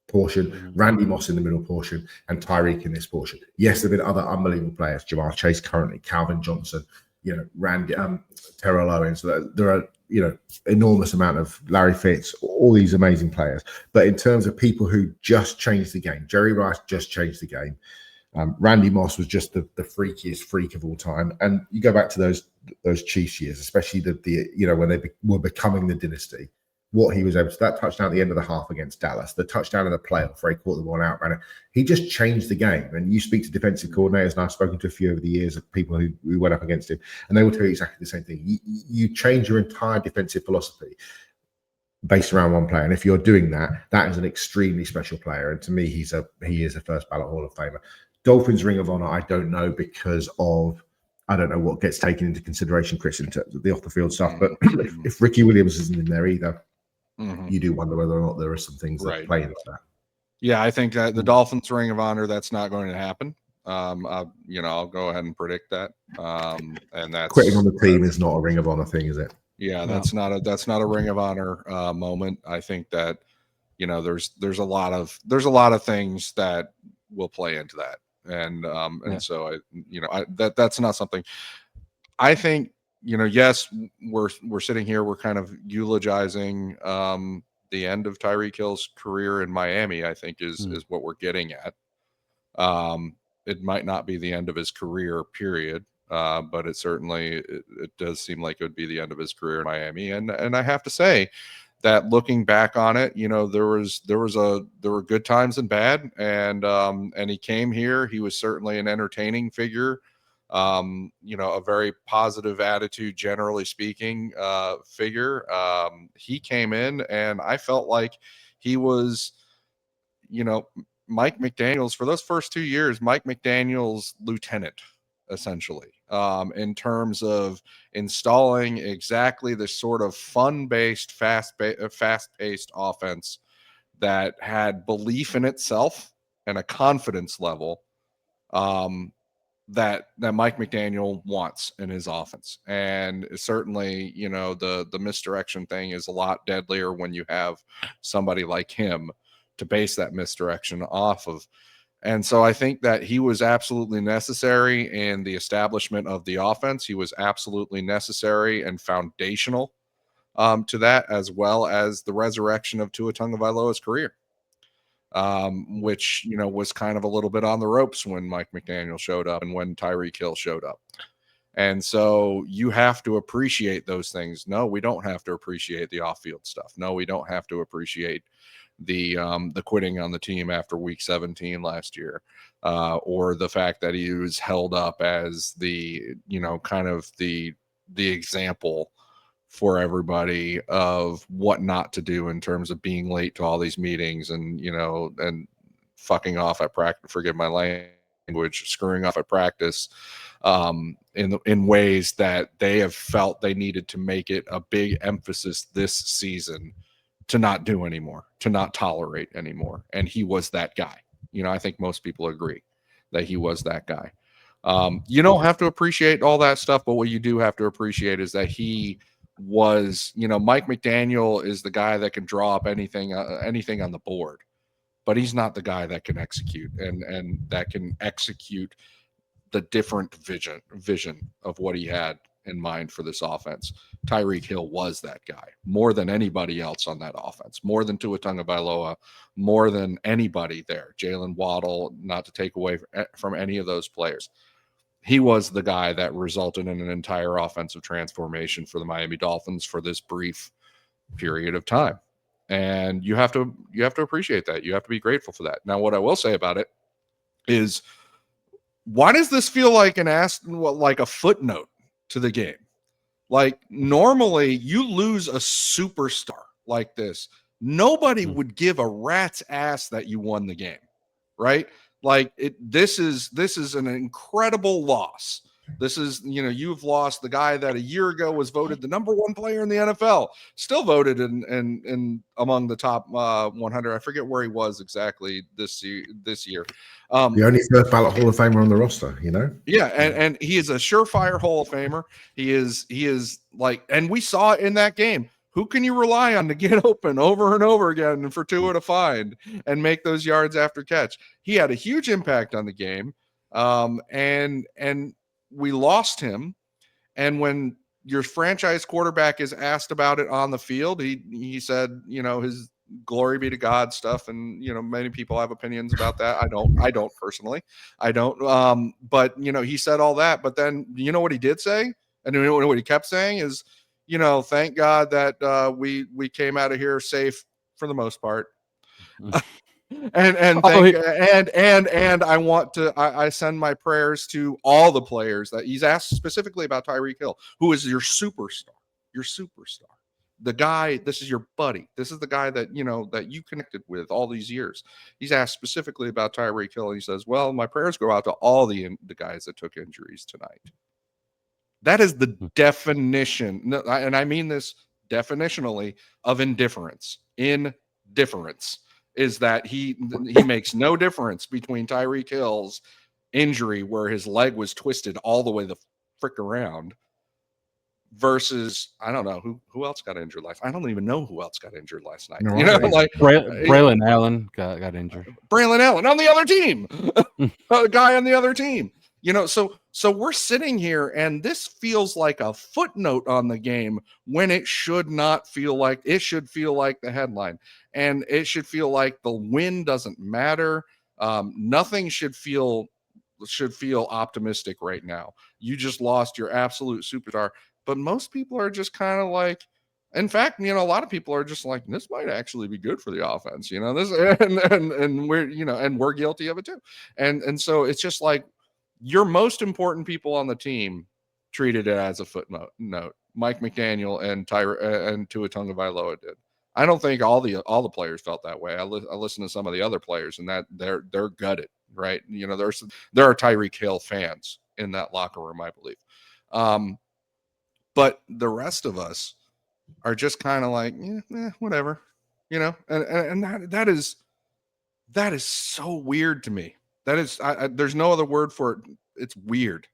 portion, Randy Moss in the middle portion, and Tyreek in this portion. Yes, there have been other unbelievable players, Jamar Chase currently, Calvin Johnson, Randy, Terrell Owens. There are, enormous amount of Larry Fitz, all these amazing players. But in terms of people who just changed the game, Jerry Rice just changed the game. Randy Moss was just the freakiest freak of all time. And you go back to those Chiefs years, especially the when they were becoming the dynasty. What he was able to, that touchdown at the end of the half against Dallas, the touchdown in the playoff where he caught the ball out, ran it. He just changed the game. And you speak to defensive coordinators, and I've spoken to a few over the years of people who went up against him, and they will tell you exactly the same thing. You change your entire defensive philosophy based around one player. And if you're doing that, that is an extremely special player. And to me, he is a first ballot Hall of Famer. Dolphins Ring of Honor, I don't know, because of I don't know what gets taken into consideration, Chris, in terms of the off the field stuff. But if Ricky Williams isn't in there either, you do wonder whether or not there are some things that play into that. Yeah, I think that the Dolphins Ring of Honor, that's not going to happen. I'll go ahead and predict that. And that's quitting on the team is not a Ring of Honor thing, is it? Yeah, that's not a Ring of Honor moment. I think that there's a lot of things that will play into that, and so that's not something. I think yes, we're sitting here, we're kind of eulogizing the end of Tyreek Hill's career in Miami. I think is what we're getting at. It might not be the end of his career, period. But it certainly it does seem like it would be the end of his career in Miami. And I have to say that looking back on it, there were good times and bad. And he came here. He was certainly an entertaining figure. A very positive attitude, generally speaking, figure. He came in, and I felt like he was, Mike McDaniel's for those first 2 years, Mike McDaniel's lieutenant, essentially, in terms of installing exactly the sort of fun-based, fast-paced offense that had belief in itself and a confidence level that Mike McDaniel wants in his offense. And certainly, the misdirection thing is a lot deadlier when you have somebody like him to base that misdirection off of. And so I think that he was absolutely necessary in the establishment of the offense. He was absolutely necessary and foundational to that, as well as the resurrection of Tua Tagovailoa's career, which, was kind of a little bit on the ropes when Mike McDaniel showed up and when Tyreek Hill showed up. And so you have to appreciate those things. No, we don't have to appreciate the off-field stuff. No, we don't have to appreciate the quitting on the team after week 17 last year, or the fact that he was held up as the kind of the example for everybody of what not to do in terms of being late to all these meetings and and fucking off at practice, forgive my language, screwing off at practice in ways that they have felt they needed to make it a big emphasis this season to not do anymore, to not tolerate anymore. And he was that guy. I think most people agree that he was that guy. You don't have to appreciate all that stuff, but what you do have to appreciate is that he was, Mike McDaniel is the guy that can draw up anything on the board, but he's not the guy that can execute and that can execute the different vision of what he had in mind for this offense. Tyreek Hill was that guy more than anybody else on that offense, more than Tua Tagovailoa, more than anybody there. Jalen Waddle, not to take away from any of those players. He was the guy that resulted in an entire offensive transformation for the Miami Dolphins for this brief period of time. And you have to appreciate that. You have to be grateful for that. Now, what I will say about it is, why does this feel like like a footnote to the game? Like, normally you lose a superstar like this, nobody would give a rat's ass that you won the game, right? Like, this is an incredible loss. This is, you've lost the guy that a year ago was voted the number one player in the NFL, still voted in among the top 100. I forget where he was exactly this year. The only first ballot Hall of Famer on the roster, Yeah, and he is a surefire Hall of Famer. He is like, and we saw it in that game. Who can you rely on to get open over and over again and for Tua to find and make those yards after catch? He had a huge impact on the game, and we lost him. And when your franchise quarterback is asked about it on the field, he said, glory be to God stuff, and many people have opinions about that. I don't personally. I don't. But he said all that, but then what he did say, and what he kept saying is, thank God that we came out of here safe for the most part. And I want to I send my prayers to all the players that he's asked specifically about Tyreek Hill, who is your superstar. The guy, this is your buddy. This is the guy that that you connected with all these years. He's asked specifically about Tyreek Hill, and he says, well, my prayers go out to all the guys that took injuries tonight. That is the definition, and I mean this definitionally, of indifference. Indifference is that he makes no difference between Tyreek Hill's injury, where his leg was twisted all the way the frick around, versus I don't know who else got injured last. I don't even know who else got injured last night. Like Braylon Allen got injured. Braylon Allen on the other team, a guy on the other team. So we're sitting here, and this feels like a footnote on the game when it should not feel like. It should feel like the headline, and it should feel like the win doesn't matter. Nothing should feel optimistic right now. You just lost your absolute superstar. But most people are just kind of like, in fact, a lot of people are just like, this might actually be good for the offense, this, and we're, and we're guilty of it too. And so it's just like your most important people on the team treated it as a footnote. Mike McDaniel and Tua Tagovailoa did. I don't think all the players felt that way. I listened to some of the other players, and that they're gutted, right? There are Tyreek Hill fans in that locker room, I believe. But the rest of us are just kind of like, whatever, and that is so weird to me. That is, there's no other word for it. It's weird,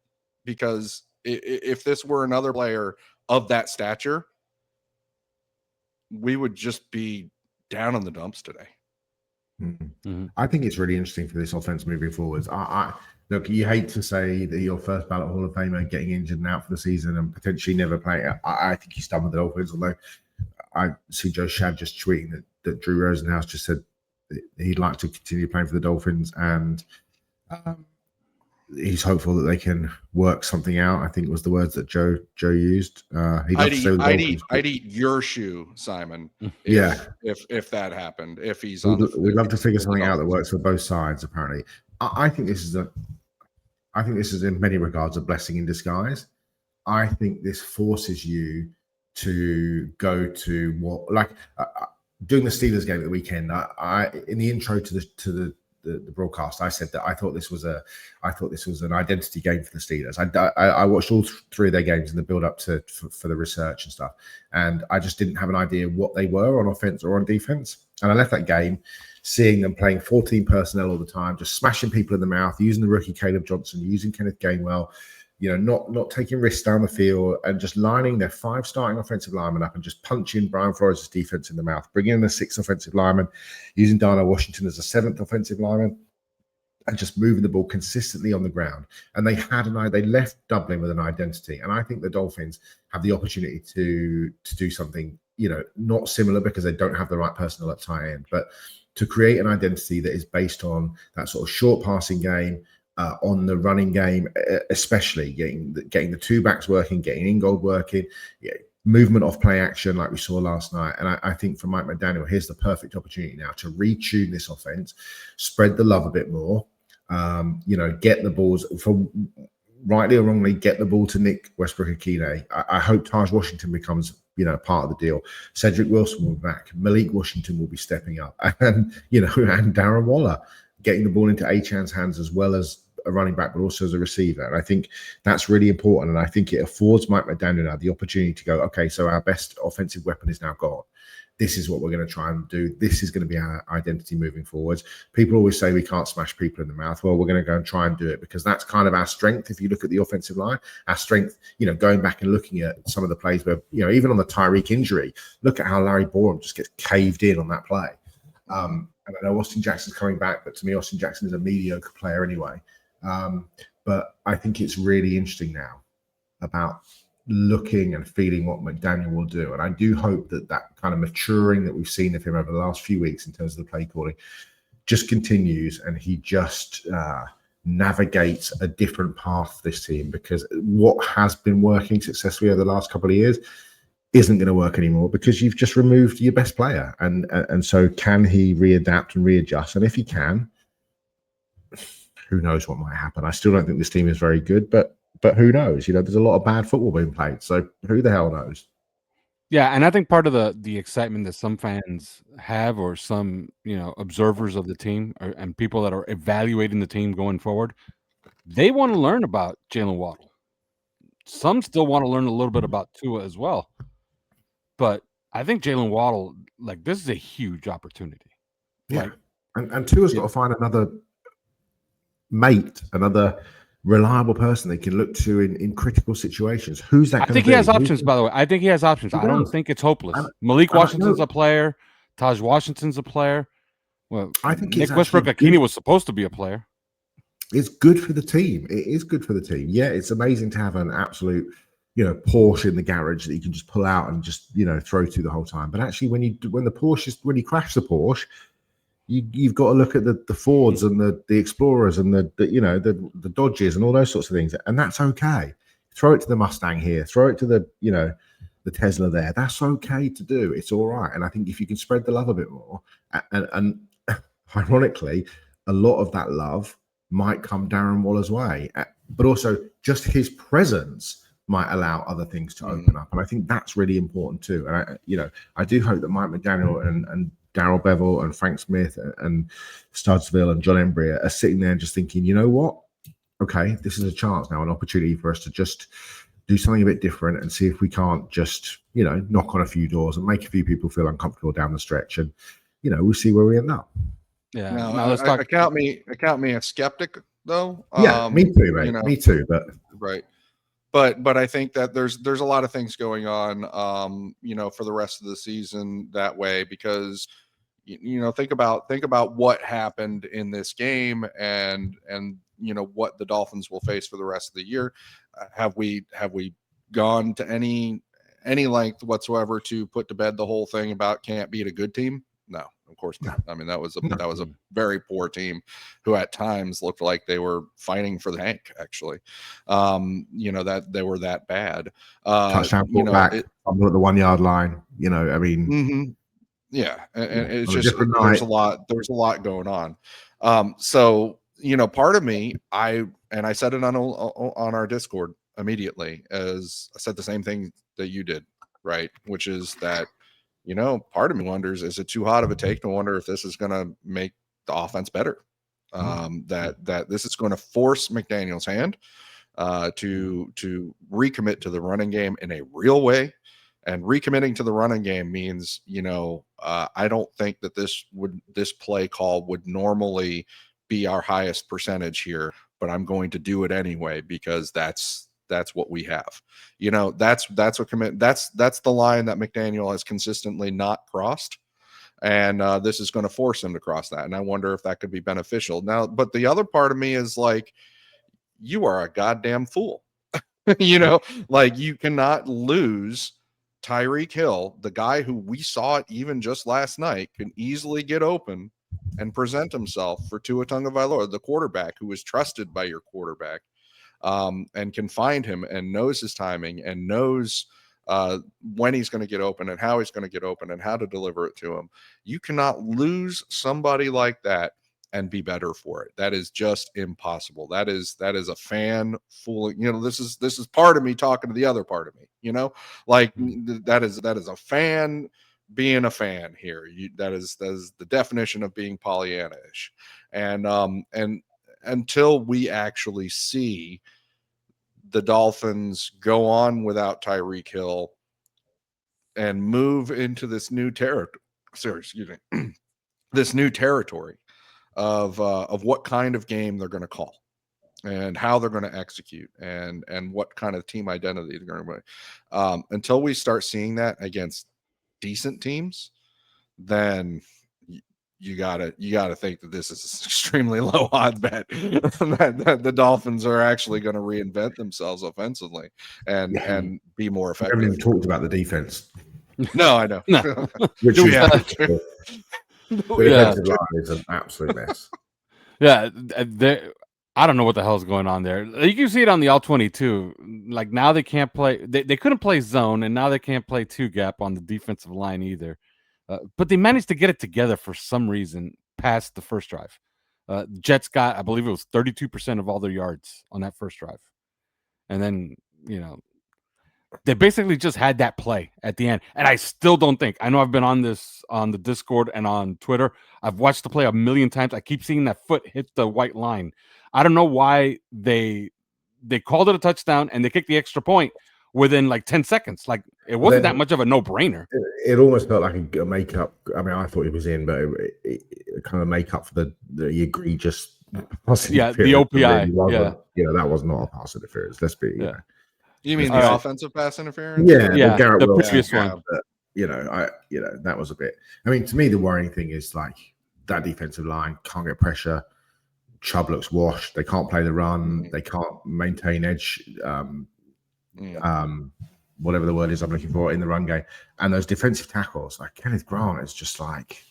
because if this were another player of that stature, we would just be down in the dumps today. Mm-hmm. I think it's really interesting for this offense moving forwards. Look, you hate to say that your first ballot Hall of Famer getting injured and out for the season and potentially never playing. I think he's done with the Dolphins, although I see Joe Shad just tweeting that Drew Rosenhaus just said that he'd like to continue playing for the Dolphins, and he's hopeful that they can work something out. I think was the words that Joe used. I'd eat your shoe, Simon. If that happened, if he's on, we'd love to figure something out that works for both sides. Apparently, I think this is in many regards a blessing in disguise. I think this forces you to go to what, like doing the Steelers game at the weekend. I in the intro to the broadcast, I said that I thought this was an identity game for the Steelers. I watched all three of their games in the build up for the research and stuff, and I just didn't have an idea what they were on offense or on defense. And I left that game seeing them playing 14 personnel all the time, just smashing people in the mouth, using the rookie Caleb Johnson, using Kenneth Gainwell, not taking risks down the field, and just lining their 5 starting offensive linemen up and just punching Brian Flores' defense in the mouth, bringing in a 6th offensive lineman, using Darnell Washington as a 7th offensive lineman, and just moving the ball consistently on the ground. And they left Dublin with an identity. And I think the Dolphins have the opportunity to do something, not similar, because they don't have the right personnel at tight end, but to create an identity that is based on that sort of short passing game, on the running game, especially getting the 2 backs working, getting Ingold working, movement off play action like we saw last night. And I think for Mike McDaniel, here's the perfect opportunity now to retune this offense, spread the love a bit more, get the balls, for rightly or wrongly, get the ball to Nick Westbrook-Akine. I hope Taj Washington becomes part of the deal. Cedric Wilson will be back. Malik Washington will be stepping up, and and Darren Waller getting the ball into Achan's hands as well as a running back, but also as a receiver. And I think that's really important. And I think it affords Mike McDaniel now the opportunity to go, okay, so our best offensive weapon is now gone. This is what we're going to try and do. This is going to be our identity moving forwards. People always say we can't smash people in the mouth. Well, we're going to go and try and do it, because that's kind of our strength. If you look at the offensive line, our strength, going back and looking at some of the plays where, even on the Tyreek injury, look at how Larry Borum just gets caved in on that play. And I know Austin Jackson's coming back, but to me, Austin Jackson is a mediocre player anyway. But I think it's really interesting now about looking and feeling what McDaniel will do. And I do hope that that kind of maturing that we've seen of him over the last few weeks in terms of the play calling just continues, and he just navigates a different path for this team, because what has been working successfully over the last couple of years isn't going to work anymore, because you've just removed your best player. And so can he readapt and readjust? And if he can, who knows what might happen. I still don't think this team is very good, but who knows? You know, there's a lot of bad football being played, so who the hell knows? Yeah, and I think part of the excitement that some fans have, or some, you know, observers of the team, and people that are evaluating the team going forward, they want to learn about Jalen Waddle. Some still want to learn a little bit about Tua as well. But I think Jalen Waddle, like, this is a huge opportunity. Yeah, and Tua's got to find another mate, another reliable person they can look to in critical situations. Who's that? I think he has options, by the way. I think he has options. I don't think it's hopeless. Malik Washington's a player. Taj Washington's a player. Well, I think Nick Westbrook-Ikhine was supposed to be a player. It's good for the team. It is good for the team. Yeah, it's amazing to have an absolute, you know, Porsche in the garage that you can just pull out and just, you know, throw to the whole time. But actually, when you crash the Porsche, you've got to look at the Fords and the Explorers and the Dodges and all those sorts of things, and that's okay. Throw it to the Mustang here, throw it to the Tesla there. That's okay to do. It's all right. And I think if you can spread the love a bit more, and ironically, a lot of that love might come Darren Waller's way, but also just his presence might allow other things to open up. And I think that's really important too. And I do hope that Mike McDaniel and Darrell Bevel and Frank Smith and Studsville and John Embree are sitting there and just thinking, you know what? Okay, this is a chance now, an opportunity for us to just do something a bit different and see if we can't just, knock on a few doors and make a few people feel uncomfortable down the stretch. And, we'll see where we end up. Yeah. Now let's talk. Account me a skeptic, though. Yeah, me too, mate. Me too. But right. But I think that there's a lot of things going on, for the rest of the season that way, because think about what happened in this game and what the Dolphins will face for the rest of the year. Have we gone to any length whatsoever to put to bed the whole thing about can't beat a good team? No, of course not. I mean, that was a very poor team who at times looked like they were fighting for the tank, actually. That they were that bad. Touchdown back, at the 1 yard line. Yeah, and it's just there's a lot going on. So part of me, I said it on our Discord immediately, as I said the same thing that you did, right? Which is that part of me wonders, is it too hot of a take to wonder if this is going to make the offense better? That this is going to force McDaniel's hand to recommit to the running game in a real way. And recommitting to the running game means, I don't think that this play call would normally be our highest percentage here, but I'm going to do it anyway because that's what we have. That's what commit. That's the line that McDaniel has consistently not crossed, and this is going to force him to cross that. And I wonder if that could be beneficial. Now, but the other part of me is like, you are a goddamn fool. Like you cannot lose Tyreek Hill, the guy who we saw it even just last night, can easily get open and present himself for Tua Tagovailoa, the quarterback who is trusted by your quarterback, and can find him and knows his timing and knows when he's going to get open and how he's going to get open and how to deliver it to him. You cannot lose somebody like that and be better for it. That is just impossible. That is a fan fooling. This is part of me talking to the other part of me. That is a fan being a fan here. That is the definition of being Pollyanna-ish. And until we actually see the Dolphins go on without Tyreek Hill and move into this new territory. This new territory of what kind of game they're going to call and how they're going to execute and what kind of team identity they're going to be. Until we start seeing that against decent teams, then you gotta think that this is an extremely low odds bet that the Dolphins are actually going to reinvent themselves offensively and be more We effective. haven't even talked about the defense. No, I know. No. Which Do we is have to? the defensive line is an absolute mess. Yeah, I don't know what the hell's going on there. You can see it on the all-22. Like now they can't play. They couldn't play zone, and now they can't play two gap on the defensive line either. But they managed to get it together for some reason past the first drive. Jets got, I believe it was 32% of all their yards on that first drive, and then they basically just had that play at the end. And I still don't think, I know I've been on the Discord and on Twitter. I've watched the play a million times. I keep seeing that foot hit the white line. I don't know why they called it a touchdown and they kicked the extra point within like 10 seconts. Like it wasn't that much of a no-brainer. It almost felt like a makeup. I mean, I thought it was in, but it kind of make up for the egregious pass interference. The OPI. Really that was not a pass interference. Let's be. You mean the offensive pass interference? Yeah, the previous one. But, that was a bit. I mean, to me, the worrying thing is like that defensive line can't get pressure. Chubb looks washed. They can't play the run. They can't maintain edge. Whatever the word is I'm looking for in the run game. And those defensive tackles, like Kenneth Grant, is just like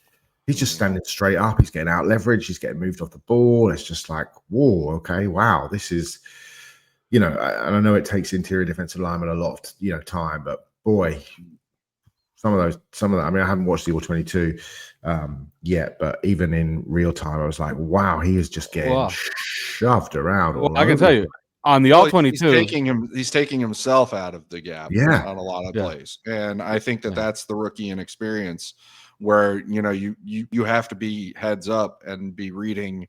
he's just standing straight up. He's getting out leverage. He's getting moved off the ball. It's just like, whoa, okay, wow, this is. And I know it takes interior defensive linemen a lot of time, but boy, some of that. I mean, I haven't watched the all-22 yet, but even in real time, I was like, wow, he is just getting shoved around. Well, I can tell you on the all-22, he's taking himself out of the gap on a lot of plays, and I think that's the rookie inexperience where you have to be heads up and be reading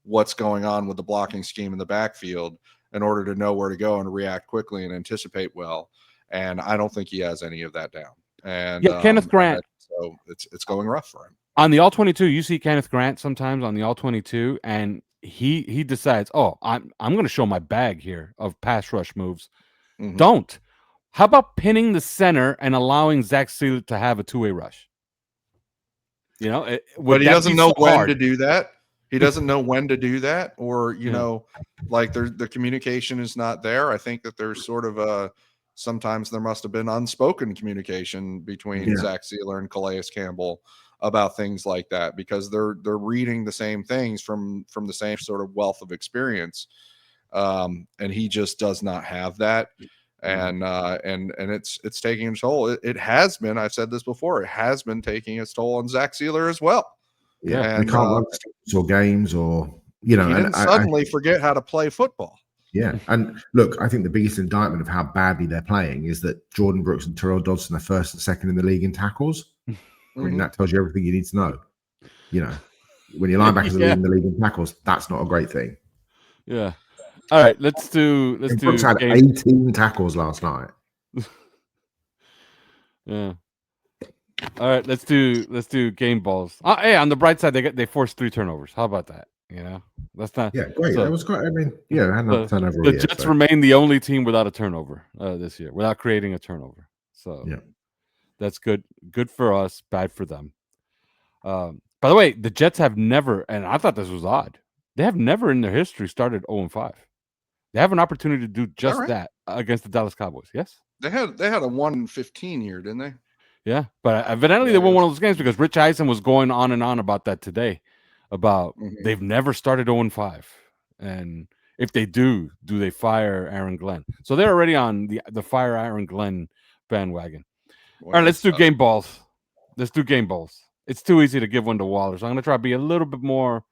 what's going on with the blocking scheme in the backfield in order to know where to go and react quickly and anticipate well. And I don't think he has any of that down. And Kenneth Grant. So it's going rough for him. On the all-22, you see Kenneth Grant sometimes on the all-22, and he decides, I'm going to show my bag here of pass rush moves. Mm-hmm. Don't. How about pinning the center and allowing Zach Sealer to have a two-way rush? But he doesn't know when to do that. He doesn't know when to do that, or like the communication is not there. I think that there's sort of sometimes there must have been unspoken communication between Zach Sealer and Calais Campbell about things like that, because they're reading the same things from the same sort of wealth of experience, and he just does not have that, and it's taking its toll. It has been. I've said this before. It has been taking its toll on Zach Sealer as well. Yeah, and they can't run or games, or he didn't suddenly forget how to play football. Yeah, and look, I think the biggest indictment of how badly they're playing is that Jordan Brooks and Terrell Dodson are first and second in the league in tackles. I mean, that tells you everything you need to know. When your linebackers are leading the league in tackles, that's not a great thing. Yeah. All right, let's do. Brooks had 18 tackles last night. Yeah. All right, let's do game balls. Hey, on the bright side, they forced 3 turnovers. How about that? That's not. Yeah, great. That was great. I mean, I had no turnover. The Jets remain the only team without a turnover this year, without creating a turnover. So that's good. Good for us. Bad for them. By the way, the Jets have never, and I thought this was odd, they have never in their history started 0-5. They have an opportunity to do just that against the Dallas Cowboys. Yes, they had a 1-15 year, didn't they? Yeah, but evidently they won one of those games because Rich Eisen was going on and on about that today, about they've never started 0-5, and if they do they fire Aaron Glenn? So they're already on the fire Aaron Glenn bandwagon. All right, let's do game balls. Let's do game balls. It's too easy to give one to Waller, so I'm going to try to be a little bit more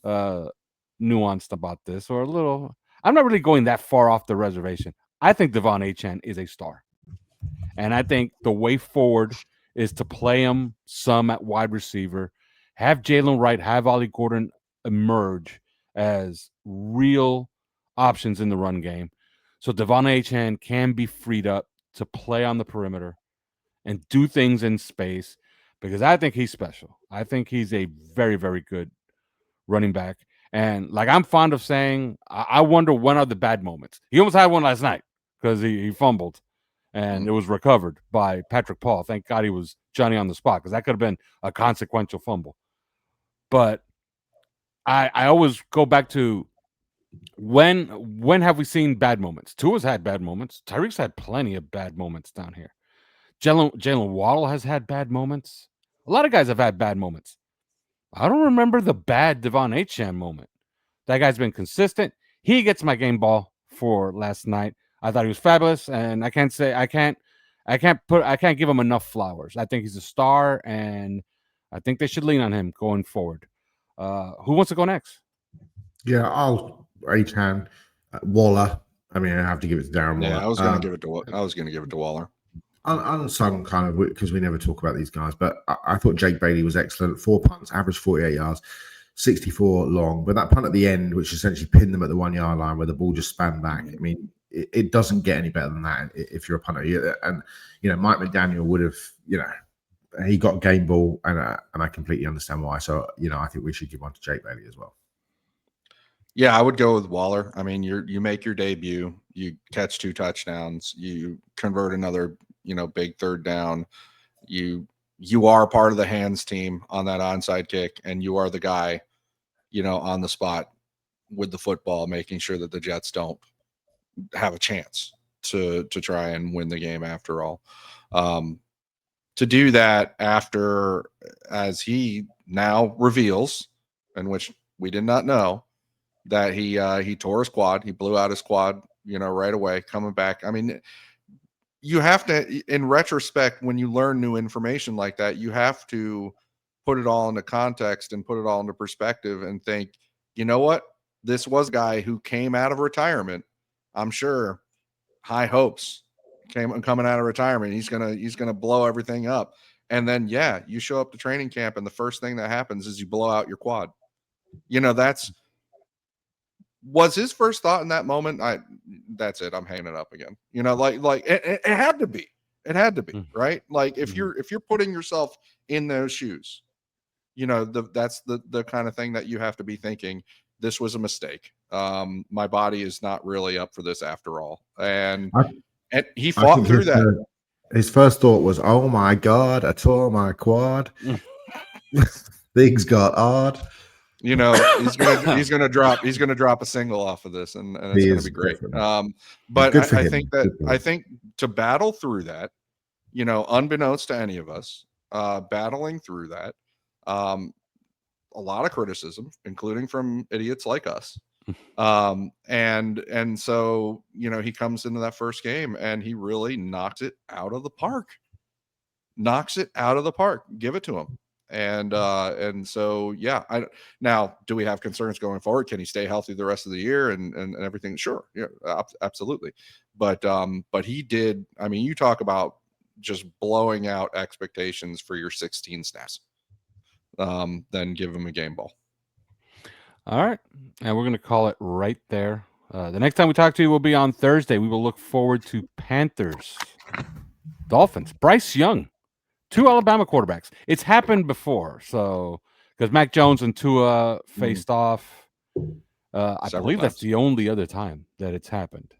nuanced about this, or a little. I'm not really going that far off the reservation. I think Devon Achane is a star. And I think the way forward is to play him some at wide receiver, have Jalen Wright, have Ollie Gordon emerge as real options in the run game. So Devon Achane can be freed up to play on the perimeter and do things in space, because I think he's special. I think he's a very, very good running back. And like I'm fond of saying, I wonder when are the bad moments. He almost had one last night because he fumbled. And it was recovered by Patrick Paul. Thank God he was Johnny on the spot, because that could have been a consequential fumble. But I always go back to when have we seen bad moments? Tua's had bad moments. Tyreek's had plenty of bad moments down here. Jalen Waddle has had bad moments. A lot of guys have had bad moments. I don't remember the bad Devon Achane moment. That guy's been consistent. He gets my game ball for last night. I thought he was fabulous, and I can't give him enough flowers. I think he's a star, and I think they should lean on him going forward. Who wants to go next? Yeah, I'll Achane, Waller. I mean, I have to give it to Darren Waller. Yeah, I was going to give it to Waller. Unsung kind of, because we never talk about these guys, but I thought Jake Bailey was excellent. 4 punts, average 48 yards, 64 long. But that punt at the end, which essentially pinned them at the 1 yard line where the ball just span back. I mean, it doesn't get any better than that if you're a punter. And, Mike McDaniel would have, he got game ball, and I completely understand why. So, I think we should give one to Jake Bailey as well. Yeah, I would go with Waller. I mean, you make your debut, you catch 2 touchdowns, you convert another, big third down. You are part of the hands team on that onside kick, and you are the guy, on the spot with the football, making sure that the Jets don't have a chance to try and win the game after all. To do that after, as he now reveals, in which we did not know, that he tore his quad, he blew out his quad, right away, coming back. I mean, you have to, in retrospect, when you learn new information like that, you have to put it all into context and put it all into perspective and think, you know what? This was a guy who came out of retirement. I'm sure high hopes coming out of retirement. He's gonna blow everything up. And then, you show up to training camp, and the first thing that happens is you blow out your quad. Was his first thought in that moment, that's it, I'm hanging it up again. It had to be. It had to be, right? Like if you're putting yourself in those shoes, that's the kind of thing that you have to be thinking, this was a mistake. My body is not really up for this after all. And he fought through that. His first thought was, oh my God, I tore my quad. Things got hard. He's gonna drop a single off of this, and it's gonna be great. But I think to battle through that, unbeknownst to any of us, battling through that, a lot of criticism, including from idiots like us. And so, he comes into that first game and he really knocks it out of the park. Give it to him. And so, now, do we have concerns going forward? Can he stay healthy the rest of the year and everything? Sure. Yeah, absolutely. But he did. I mean, you talk about just blowing out expectations for your 16 snaps. Then give him a game ball. All right. And we're going to call it right there. The next time we talk to you will be on Thursday. We will look forward to Panthers, Dolphins, Bryce Young. 2 Alabama quarterbacks. It's happened before. So, because Mac Jones and Tua faced off, I believe that's the only other time that it's happened.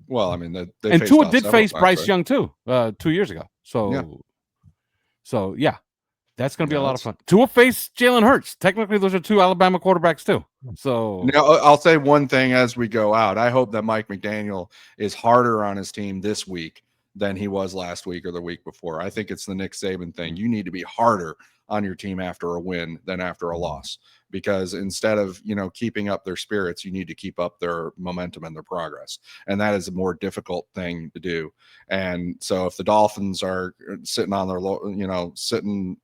Well, I mean, and Tua did face Bryce Young too, 2 years ago. So, that's going to be a lot of fun. Tua faced Jalen Hurts. Technically, those are 2 Alabama quarterbacks too. So, now I'll say one thing as we go out. I hope that Mike McDaniel is harder on his team this week than he was last week or the week before. I think it's the Nick Saban thing. You need to be harder on your team after a win than after a loss, because instead of, keeping up their spirits, you need to keep up their momentum and their progress. And that is a more difficult thing to do. And so if the Dolphins are sitting on their, sitting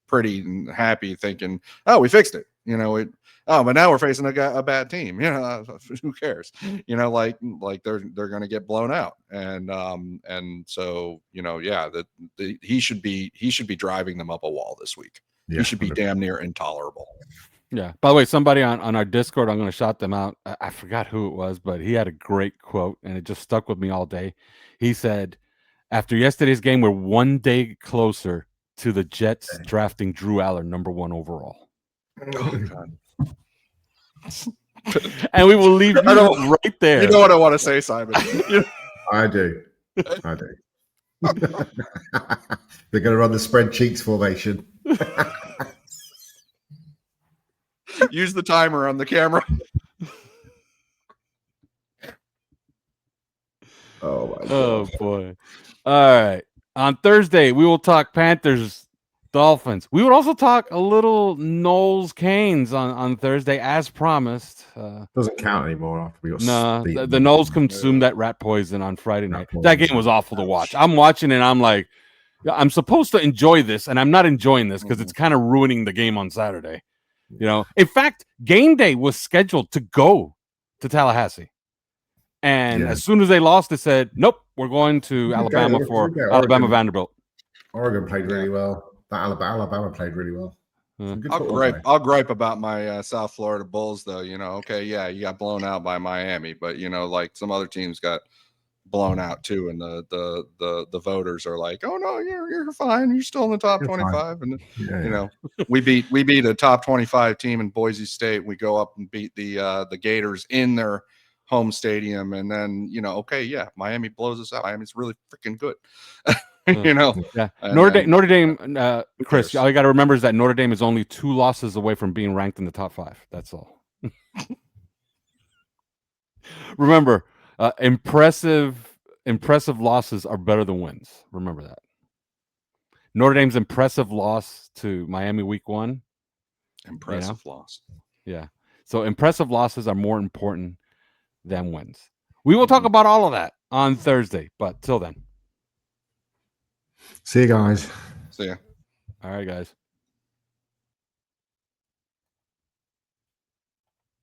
pretty and happy thinking, oh, we fixed it, but now we're facing a bad team. Who cares? Like they're going to get blown out, and so he should be driving them up a wall this week. He should be damn near intolerable. Yeah. By the way, somebody on our Discord, I'm going to shout them out. I forgot who it was, but he had a great quote, and it just stuck with me all day. He said, "After yesterday's game, we're 1 day closer to the Jets drafting Drew Allen #1 overall." Oh God. And we will leave you right there. You know what I want to say, Simon? I do. They're going to run the spread cheeks formation. Use the timer on the camera. Oh my god. Oh boy. All right. On Thursday, we will talk Panthers, Dolphins. We would also talk a little Knowles Canes on Thursday, as promised. Doesn't count anymore after we got No, beaten. the Knowles consumed that rat poison on Friday night. That game was awful to watch. I'm watching and I'm like, I'm supposed to enjoy this, and I'm not enjoying this because it's kind of ruining the game on Saturday. You know, in fact, game day was scheduled to go to Tallahassee. And as soon as they lost, they said, nope, we're going to Alabama for Alabama Vanderbilt. Oregon played really well. Alabama played really well. I'll gripe about my South Florida Bulls, though. You know, okay, yeah, you got blown out by Miami, but you know, like some other teams got blown out too, and the voters are like, oh no, you're fine, you're still in the top 25, and you know, we beat a top 25 team in Boise State. We go up and beat the Gators in their home stadium, and then you know, okay, yeah, Miami blows us out. Miami's really freaking good. You know, Notre Dame, Chris, all you got to remember is that Notre Dame is only 2 losses away from being ranked in the top 5. That's all. Remember, impressive losses are better than wins. Remember that. Notre Dame's impressive loss to Miami week 1. Impressive loss. Yeah. So impressive losses are more important than wins. We will talk about all of that on Thursday, but till then. See you guys. See ya. All right, guys.